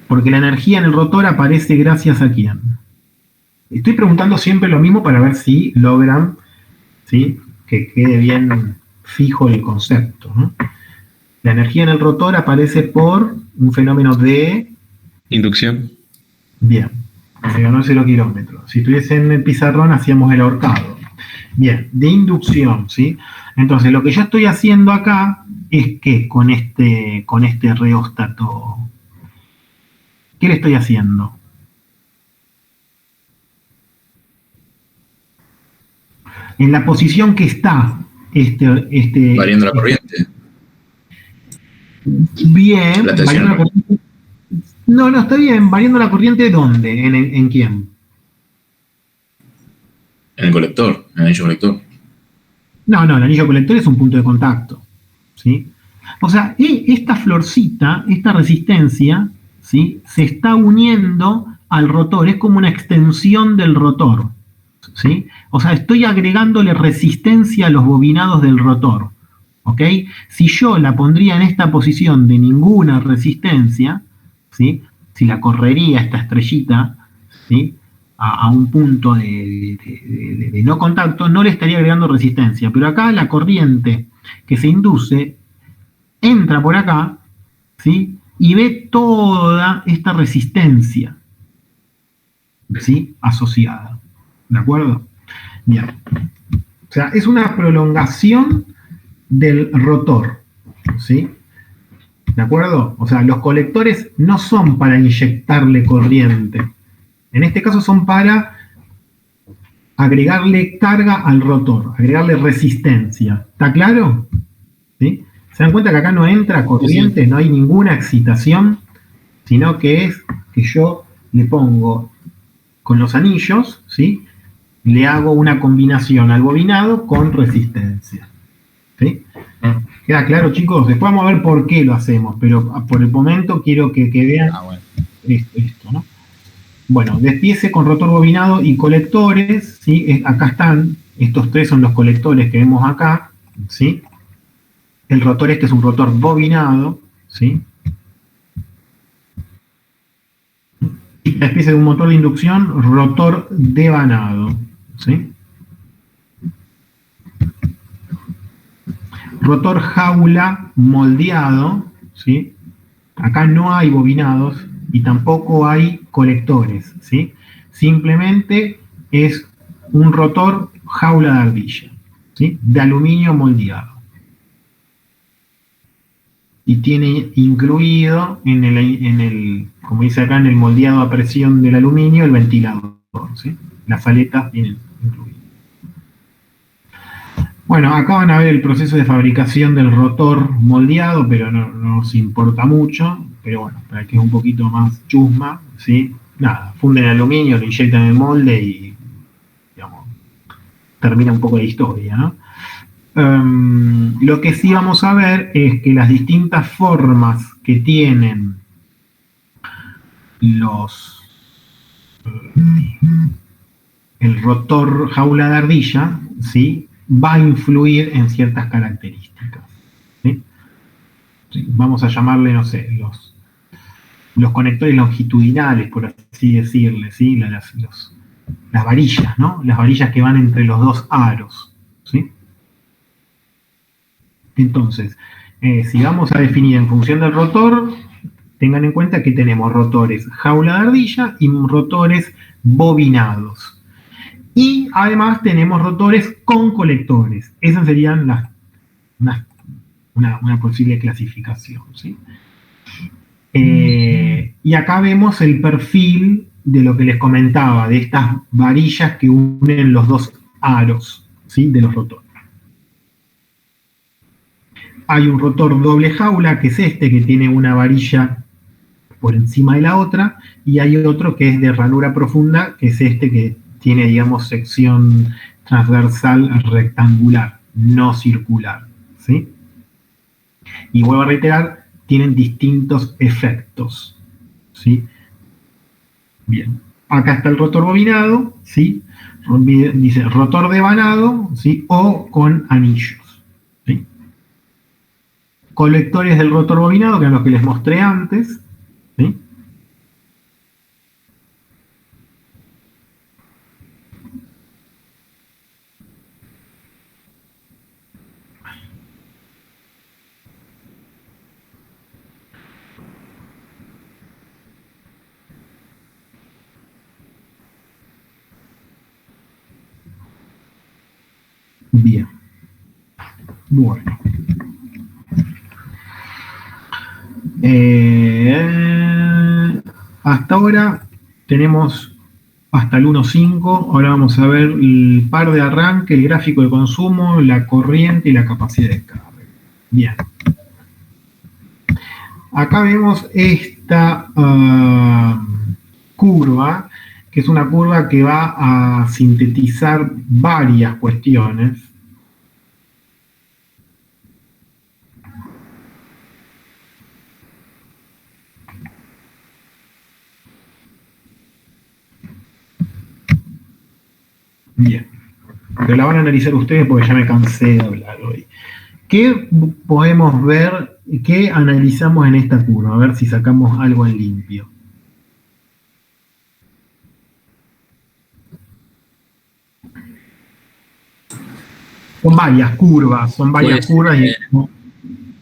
Porque la energía en el rotor aparece gracias a quién. Estoy preguntando siempre lo mismo para ver si logran, ¿sí?, que quede bien fijo el concepto, ¿no? La energía en el rotor aparece por un fenómeno de... Inducción. Bien, se ganó 0 kilómetros. Si estuviese en el pizarrón hacíamos el ahorcado. Bien, de inducción, ¿sí? Entonces lo que yo estoy haciendo acá es que con este reóstato, ¿qué le estoy haciendo? En la posición que está Variando la corriente. Bien, La tensión. variando la corriente. No, está bien. ¿Variando la corriente dónde? ¿En quién? En el colector, en el anillo colector. No, el anillo colector es un punto de contacto, ¿sí? O sea, esta florcita, esta resistencia, ¿sí?, se está uniendo al rotor, es como una extensión del rotor, ¿sí? O sea, estoy agregándole resistencia a los bobinados del rotor, ¿ok? Si yo la pondría en esta posición de ninguna resistencia, ¿sí?, si la correría esta estrellita, ¿sí?, a un punto de no contacto, no le estaría agregando resistencia. Pero acá la corriente que se induce entra por acá, ¿sí?, y ve toda esta resistencia, ¿sí?, asociada. ¿De acuerdo? Bien. O sea, es una prolongación del rotor, ¿sí? ¿De acuerdo? O sea, los colectores no son para inyectarle corriente. En este caso son para agregarle carga al rotor, agregarle resistencia. ¿Está claro? ¿Sí? ¿Se dan cuenta que acá no entra corriente, no hay ninguna excitación, sino que es que yo le pongo con los anillos, ¿sí?, le hago una combinación al bobinado con resistencia. ¿Sí? ¿Queda claro, chicos? Después vamos a ver por qué lo hacemos, pero por el momento quiero que vean esto, ¿no? Bueno, despiece con rotor bobinado y colectores, ¿sí? Acá están, estos tres son los colectores que vemos acá, ¿sí? El rotor este es un rotor bobinado, ¿sí? Y la despiece de un motor de inducción, rotor devanado, ¿sí? Rotor jaula moldeado, ¿sí? Acá no hay bobinados y tampoco hay colectores, ¿sí? Simplemente es un rotor jaula de ardilla, ¿sí?, de aluminio moldeado. Y tiene incluido en el, como dice acá, en el moldeado a presión del aluminio, el ventilador, ¿sí? Las aletas vienen incluidas. Bueno, acá van a ver el proceso de fabricación del rotor moldeado, pero no nos importa mucho, pero bueno, para que es un poquito más chusma, ¿sí? Nada, funden el aluminio, lo inyectan en el molde y, digamos, termina un poco la historia, ¿no? Lo que sí vamos a ver es que las distintas formas que tienen el rotor jaula de ardilla, ¿sí?, va a influir en ciertas características. ¿Sí? Sí, vamos a llamarle, no sé, los conectores longitudinales, por así decirle, ¿sí? Las varillas, ¿no? Las varillas que van entre los dos aros, ¿sí? Entonces, si vamos a definir en función del rotor, tengan en cuenta que tenemos rotores jaula de ardilla y rotores bobinados. Y además tenemos rotores con colectores. Esas serían una posible clasificación, ¿sí? Y acá vemos el perfil de lo que les comentaba, de estas varillas que unen los dos aros, ¿sí? De los rotores. Hay un rotor doble jaula, que es este, que tiene una varilla por encima de la otra, y hay otro que es de ranura profunda, que es este que tiene, digamos, sección transversal rectangular, no circular, ¿sí? Y vuelvo a reiterar, tienen distintos efectos, ¿sí? Bien, acá está el rotor bobinado, ¿sí? Dice rotor devanado, ¿sí? O con anillos, ¿sí? Colectores del rotor bobinado, que eran los que les mostré antes, ¿sí? Bien. Bueno. Hasta ahora tenemos hasta el 1.5. Ahora vamos a ver el par de arranque, el gráfico de consumo, la corriente y la capacidad de carga. Bien. Acá vemos esta curva, que es una curva que va a sintetizar varias cuestiones. Bien, pero la van a analizar ustedes porque ya me cansé de hablar hoy. ¿Qué podemos ver, qué analizamos en esta curva? A ver si sacamos algo en limpio. Son varias curvas y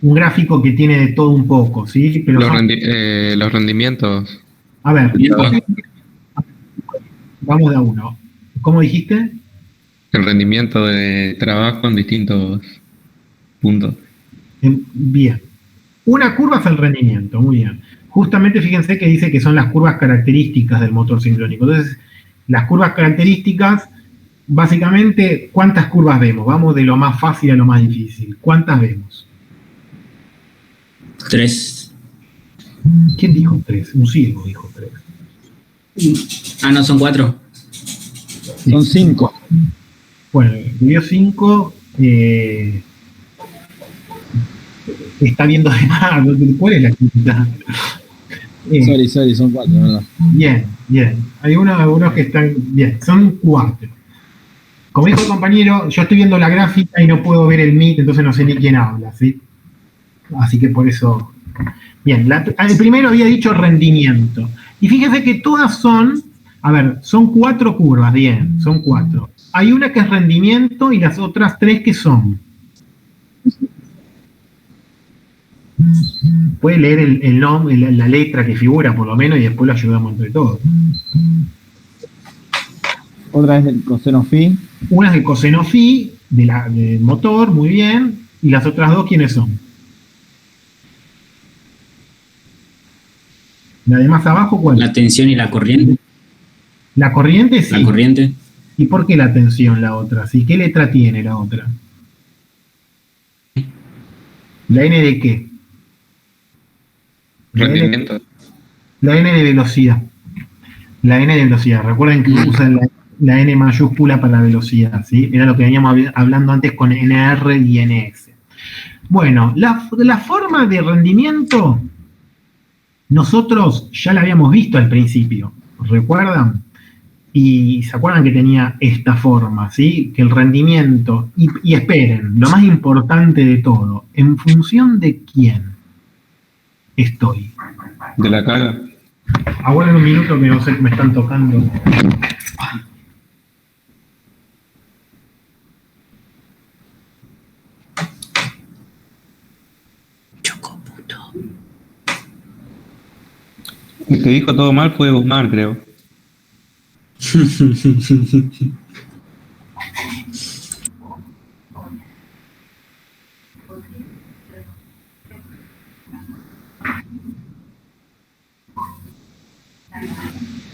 un gráfico que tiene de todo un poco, ¿sí? Pero los rendimientos. A ver, vamos de a uno. ¿Cómo dijiste? El rendimiento de trabajo en distintos puntos. Bien. Una curva es el rendimiento, muy bien. Justamente fíjense que dice que son las curvas características del motor sincrónico. Entonces, las curvas características, básicamente, ¿cuántas curvas vemos? Vamos de lo más fácil a lo más difícil. ¿Cuántas vemos? 3. ¿Quién dijo 3? Un ciego dijo 3. Ah, no, son 4. Son 5. Bueno, dio 5. Está viendo de más. ¿Cuál es la quinta? Sorry, son 4, ¿verdad? Bien. Hay unos que están. Bien, son 4. Como dijo el compañero, yo estoy viendo la gráfica y no puedo ver el Meet, entonces no sé ni quién habla, ¿sí? Así que por eso. Bien, el primero había dicho rendimiento. Y fíjense que todas son. A ver, son 4 curvas, bien, son 4. Hay una que es rendimiento y las otras 3 que son. Puede leer el nombre, la letra que figura por lo menos y después lo ayudamos entre todos. Otra es el coseno phi. Una es el coseno phi del motor, muy bien. Y las otras 2, ¿quiénes son? La de más abajo, ¿cuál? La tensión y la corriente. La corriente, sí. La corriente. ¿Y por qué la tensión la otra? ¿Sí? ¿Qué letra tiene la otra? ¿La N de qué? Rendimiento. La N de velocidad. La N de velocidad. Recuerden que usan la N mayúscula para la velocidad, ¿sí? Era lo que veníamos hablando antes con NR y NS. Bueno, la forma de rendimiento nosotros ya la habíamos visto al principio. ¿Recuerdan? Y se acuerdan que tenía esta forma, ¿sí? Que el rendimiento, y esperen, lo más importante de todo, ¿en función de quién estoy? De la carga. Aguarden un minuto que no sé que me están tocando. El que dijo todo mal fue Guzmán, creo.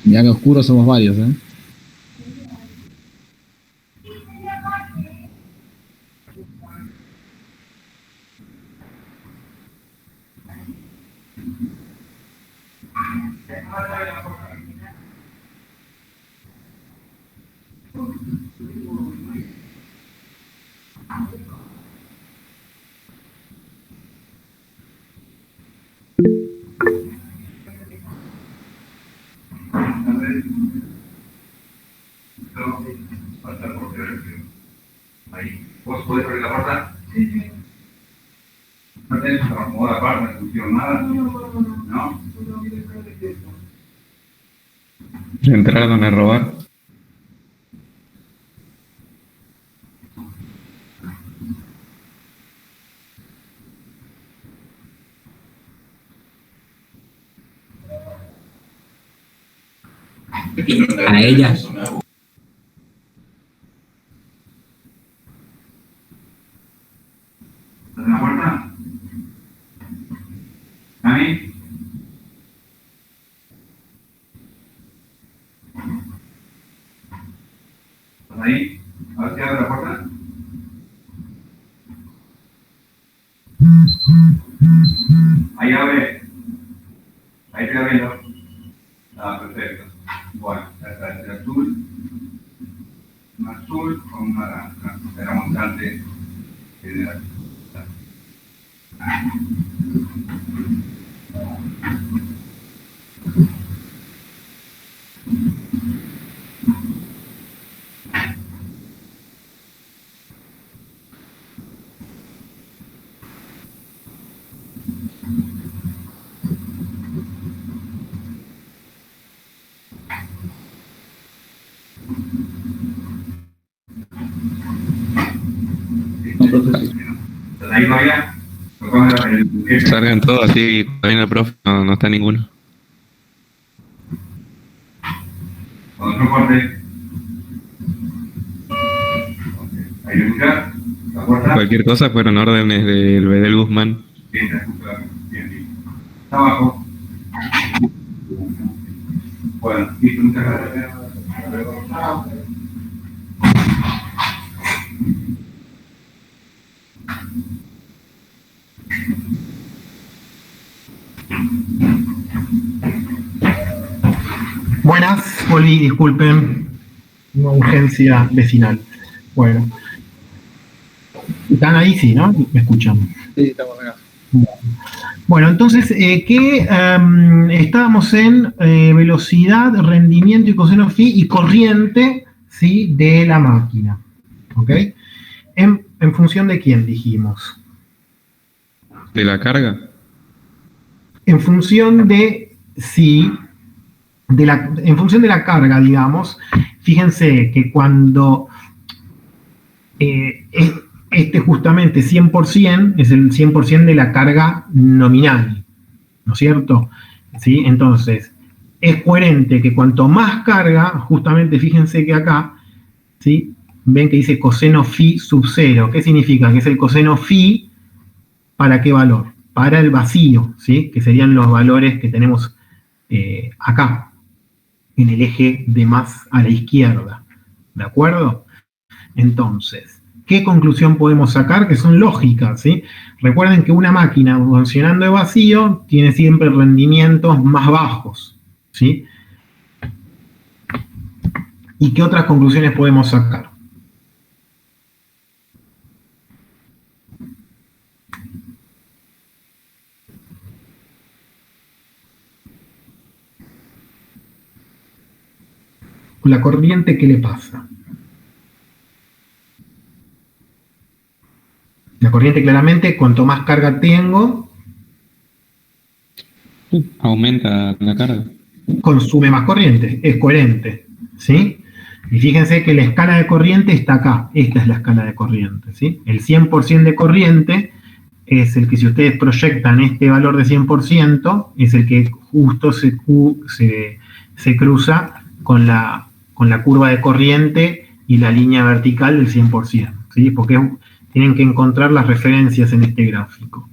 Mirá que oscuros somos varios, ¿eh? Ahí. ¿Vos podés abrir la puerta? Sí. ¿No tenés que acomodar la parte, no pusieron nada? ¿No? Entraron a robar. A ella. ¿Estás en la puerta? ¿Nani? ¿Estás ahí? A ver si abre la puerta. Ahí abre. Ahí te abriendo. Ah, perfecto. Bueno, ya está, el azul. Un azul con un naranja. Era montante general. ¿Estás ahí todavía? Salgan todos así, también el profe, no está ninguno. Cuando yo corte. Ahí me escuchás. La puerta. Cualquier cosa fueron órdenes del Bedel Guzmán. Bien, te escucho. Bien, bien. Está abajo. Bueno, listo, muchas gracias. Buenas, Oli, disculpen, una urgencia vecinal. Bueno, están ahí, sí, ¿no? Me escuchan. Sí, estamos acá. Bueno, entonces, estábamos en velocidad, rendimiento y coseno phi y corriente, ¿sí? De la máquina, ¿ok? ¿En función de quién dijimos? ¿De la carga? En función de, sí, en función de la carga, digamos, fíjense que cuando este justamente 100% es el 100% de la carga nominal, ¿no es cierto? ¿Sí? Entonces, es coherente que cuanto más carga, justamente fíjense que acá, ¿sí? Ven que dice coseno phi sub 0. ¿Qué significa? Que es el coseno phi, ¿para qué valor? Para el vacío, ¿sí? Que serían los valores que tenemos acá, en el eje de más a la izquierda, ¿de acuerdo? Entonces, ¿qué conclusión podemos sacar? Que son lógicas, ¿sí? Recuerden que una máquina funcionando de vacío tiene siempre rendimientos más bajos, ¿sí? ¿Y qué otras conclusiones podemos sacar? la corriente, ¿qué le pasa? La corriente, claramente, cuanto más carga tengo, Aumenta la carga. consume más corriente, es coherente, ¿sí? Y fíjense que la escala de corriente está acá, esta es la escala de corriente, ¿sí? El 100% de corriente es el que, si ustedes proyectan este valor de 100%, es el que justo se cruza con la curva de corriente y la línea vertical del 100%, ¿sí? Porque tienen que encontrar las referencias en este gráfico.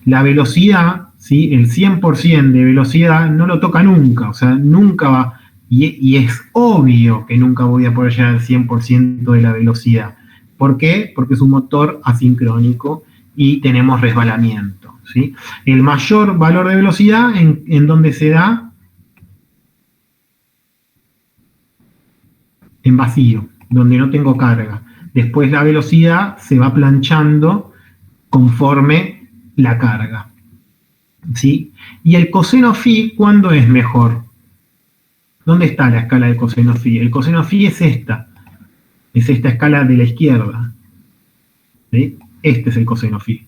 La velocidad, ¿sí? El 100% de velocidad no lo toca nunca, o sea, nunca va, y es obvio que nunca voy a poder llegar al 100% de la velocidad. ¿Por qué? Porque es un motor asincrónico y tenemos resbalamiento, ¿sí? El mayor valor de velocidad, ¿en dónde se da? En vacío, donde no tengo carga. Después la velocidad se va planchando conforme la carga, ¿sí? Y el coseno phi, ¿cuándo es mejor? ¿Dónde está la escala del coseno phi? El coseno phi es esta escala de la izquierda, ¿sí? Este es el coseno phi.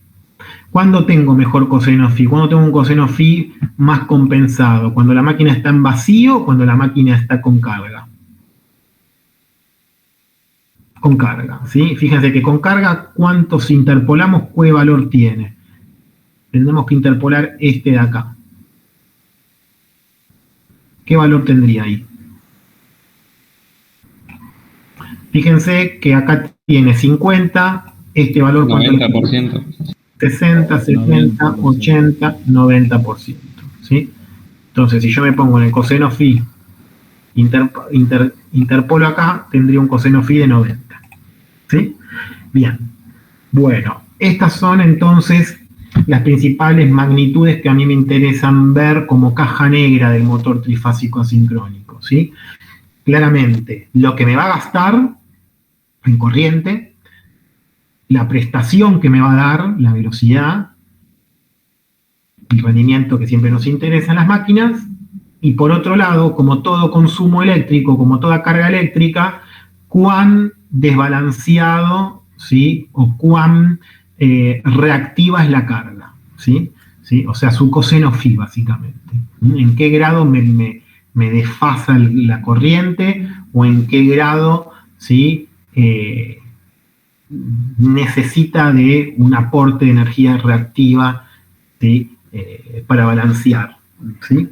¿Cuándo tengo mejor coseno phi? Cuando tengo un coseno phi más compensado, cuando la máquina está en vacío o cuando la máquina está con carga. Con carga, ¿sí? Fíjense que con carga, ¿cuántos interpolamos? ¿Qué valor tiene? Tendremos que interpolar este de acá. ¿Qué valor tendría ahí? Fíjense que acá tiene 50, este valor... 90%. 60, 70, 80, 90%, ¿sí? Entonces, si yo me pongo en el coseno phi, interpolo acá, tendría un coseno phi de 90, ¿sí? Bien. Bueno, estas son entonces las principales magnitudes que a mí me interesan ver como caja negra del motor trifásico asincrónico, ¿sí? Claramente, lo que me va a gastar en corriente, la prestación que me va a dar, la velocidad, el rendimiento que siempre nos interesa en las máquinas, y por otro lado, como todo consumo eléctrico, como toda carga eléctrica, cuán desbalanceado, ¿sí? O cuán reactiva es la carga, ¿sí? ¿Sí? O sea, su coseno phi, básicamente. ¿En qué grado me desfasa la corriente o en qué grado, ¿sí? Necesita de un aporte de energía reactiva, ¿sí? Para balancear, ¿sí?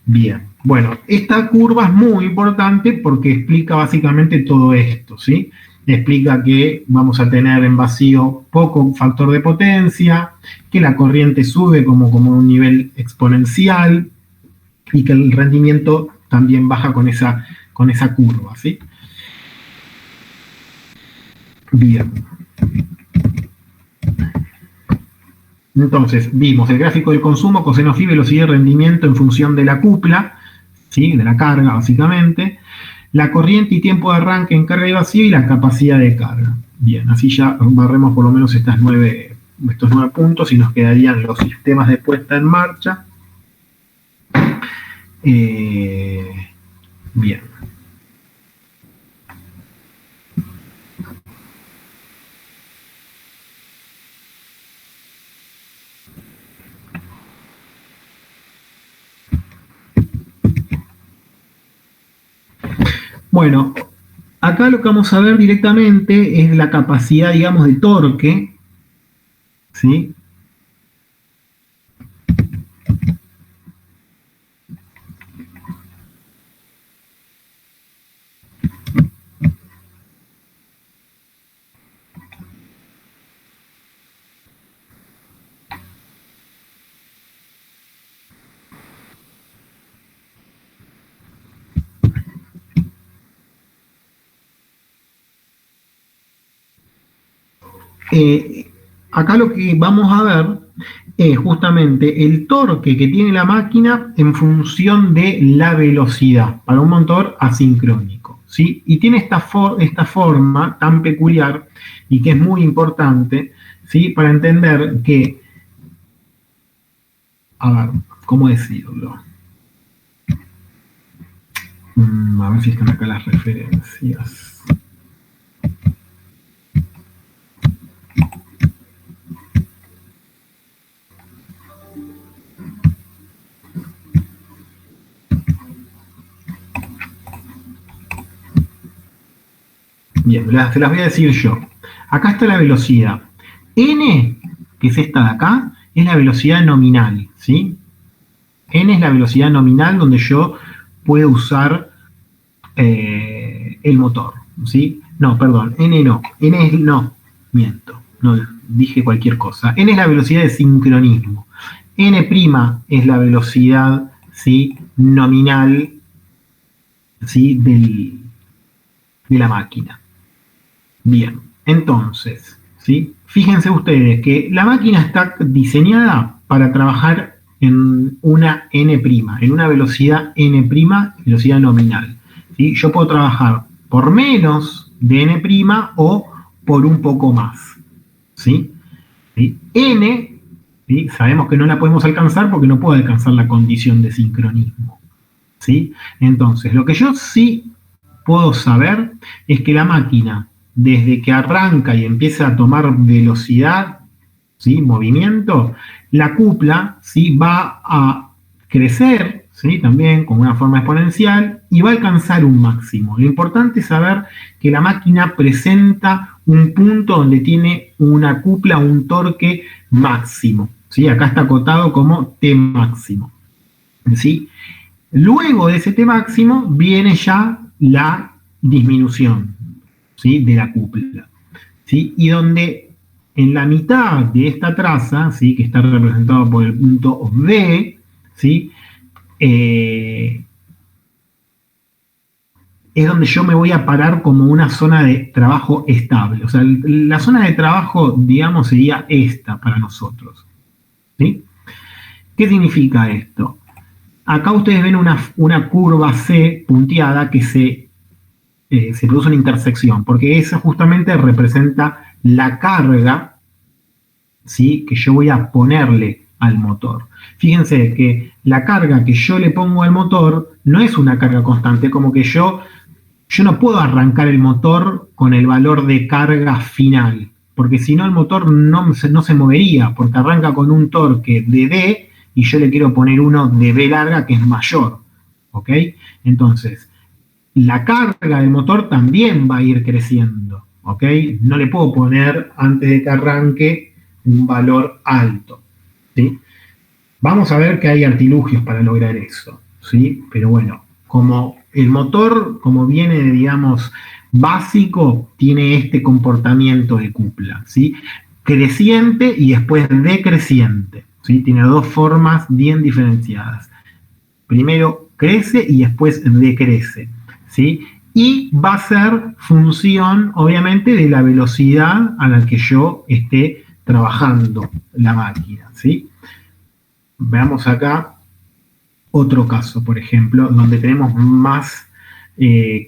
Bien, bueno, esta curva es muy importante porque explica básicamente todo esto, ¿sí? Explica que vamos a tener en vacío poco factor de potencia, que la corriente sube como un nivel exponencial y que el rendimiento también baja con esa curva, ¿sí? Bien. Entonces, vimos el gráfico del consumo, coseno phi, velocidad y rendimiento en función de la cupla, ¿sí? De la carga, básicamente. La corriente y tiempo de arranque en carga y vacío y la capacidad de carga. Bien, así ya barremos por lo menos estos 9 puntos y nos quedarían los sistemas de puesta en marcha. Bien. Bueno, acá lo que vamos a ver directamente es la capacidad, digamos, de torque, ¿sí? Acá lo que vamos a ver es justamente el torque que tiene la máquina en función de la velocidad para un motor asincrónico, ¿sí? Y tiene esta forma tan peculiar y que es muy importante, ¿sí? Para entender que, a ver, ¿cómo decirlo? A ver si están acá las referencias. Bien, se las voy a decir yo. Acá está la velocidad. N, que es esta de acá, es la velocidad nominal, ¿sí? N es la velocidad nominal donde yo puedo usar el motor, ¿sí? No, perdón, N no. N es, no, miento, no, dije cualquier cosa. N es la velocidad de sincronismo. N' es la velocidad, ¿sí?, nominal, ¿sí?, de la máquina. Bien, entonces, ¿sí?, fíjense ustedes que la máquina está diseñada para trabajar en una N', en una velocidad N', velocidad nominal, ¿sí? Yo puedo trabajar por menos de N' o por un poco más, ¿sí? ¿Sí? N, ¿sí?, sabemos que no la podemos alcanzar porque no puedo alcanzar la condición de sincronismo, ¿sí? Entonces, lo que yo sí puedo saber es que la máquina, desde que arranca y empieza a tomar velocidad, ¿sí?, movimiento, la cupla, ¿sí?, va a crecer, ¿sí?, también con una forma exponencial y va a alcanzar un máximo. Lo importante es saber que la máquina presenta un punto donde tiene una cupla, un torque máximo, ¿sí? Acá está acotado como T máximo, ¿sí? Luego de ese T máximo viene ya la disminución, ¿sí?, de la cupla, ¿sí? Y donde en la mitad de esta traza, ¿sí?, que está representado por el punto B, ¿sí?, es donde yo me voy a parar como una zona de trabajo estable. O sea, la zona de trabajo, digamos, sería esta para nosotros, ¿sí? ¿Qué significa esto? Acá ustedes ven una curva C punteada que se produce una intersección, porque esa justamente representa la carga, ¿sí?, que yo voy a ponerle al motor. Fíjense que la carga que yo le pongo al motor no es una carga constante, como que yo no puedo arrancar el motor con el valor de carga final, porque si no el motor no se movería, porque arranca con un torque de D y yo le quiero poner uno de B larga que es mayor, ¿ok? Entonces, la carga del motor también va a ir creciendo, ¿ok? No le puedo poner antes de que arranque un valor alto, ¿sí? Vamos a ver que hay artilugios para lograr eso, ¿sí? Pero bueno, como el motor, como viene, digamos, básico, tiene este comportamiento de cupla, ¿sí? Creciente y después decreciente, ¿sí? Tiene dos formas bien diferenciadas. Primero crece y después decrece, ¿sí? Y va a ser función, obviamente, de la velocidad a la que yo esté trabajando la máquina, ¿sí? Veamos acá otro caso, por ejemplo, donde tenemos más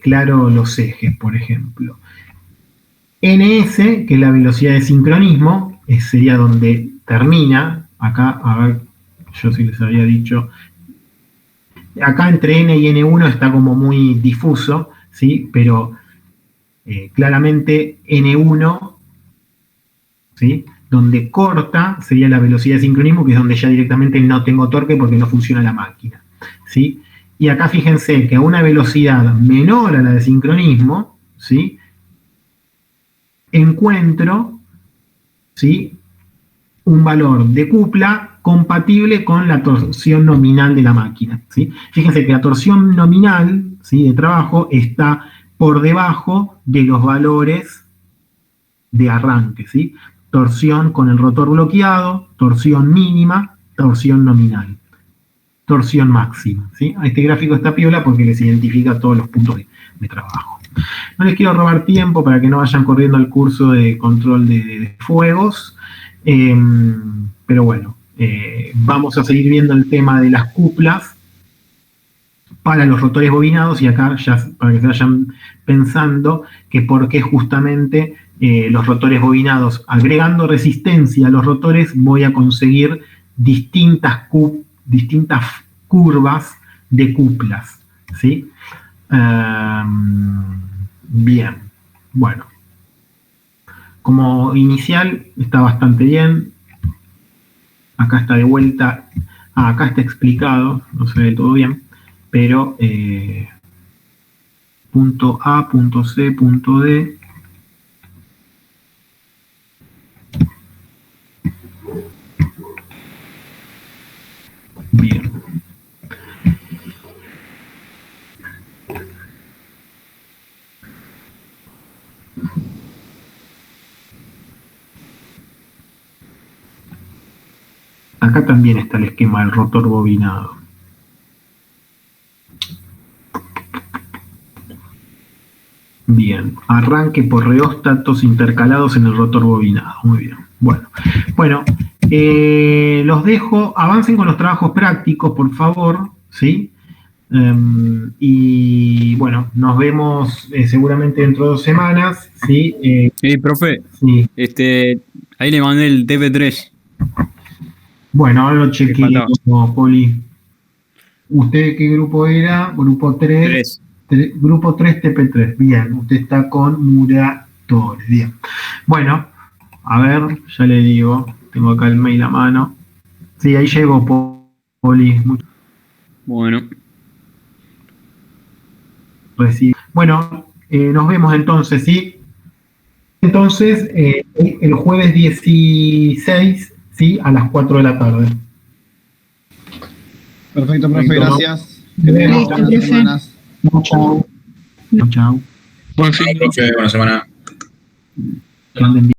claro los ejes, por ejemplo. NS, que es la velocidad de sincronismo, sería donde termina, acá, a ver, yo sí les había dicho, acá entre N y N1 está como muy difuso, ¿sí? Pero claramente N1, ¿sí?, donde corta sería la velocidad de sincronismo, que es donde ya directamente no tengo torque porque no funciona la máquina, ¿sí? Y acá fíjense que a una velocidad menor a la de sincronismo, ¿sí?, encuentro, ¿sí?, un valor de cupla compatible con la torsión nominal de la máquina, ¿sí? Fíjense que la torsión nominal, ¿sí?, de trabajo está por debajo de los valores de arranque, ¿sí? Torsión con el rotor bloqueado, torsión mínima, torsión nominal, torsión máxima, ¿sí? Este gráfico está piola porque les identifica todos los puntos de trabajo. No les quiero robar tiempo para que no vayan corriendo al curso de control de fuegos, pero bueno, vamos a seguir viendo el tema de las cuplas para los rotores bobinados, y acá ya para que se vayan pensando que por qué justamente los rotores bobinados, agregando resistencia a los rotores, voy a conseguir distintas curvas de cuplas, ¿sí? Bien, bueno. Como inicial está bastante bien. Acá está de vuelta. Acá está explicado, no se ve todo bien, pero punto A, punto C, punto D. Bien. Acá también está el esquema del rotor bobinado. Bien, arranque por reóstatos intercalados en el rotor bobinado. Muy bien. Bueno, los dejo. Avancen con los trabajos prácticos, por favor, ¿sí? Y bueno, nos vemos seguramente dentro de 2 semanas, ¿sí? Profe, Sí. ahí le mandé el TP3. Bueno, ahora lo chequeo, Poli. ¿Usted qué grupo era? Grupo 3. Grupo 3 TP3. Bien, usted está con Muratore. Bien. Bueno, a ver, ya le digo. Tengo acá el mail a mano. Sí, ahí llegó, Poli. Bueno. Bueno, nos vemos entonces, ¿sí? Entonces, el jueves 16, ¿sí? A las 4 de la tarde. Perfecto, profe, gracias. Listo, Buenas profe. semanas. Chao. Chao. Buen fin, profe, buena semana. Que anden bien.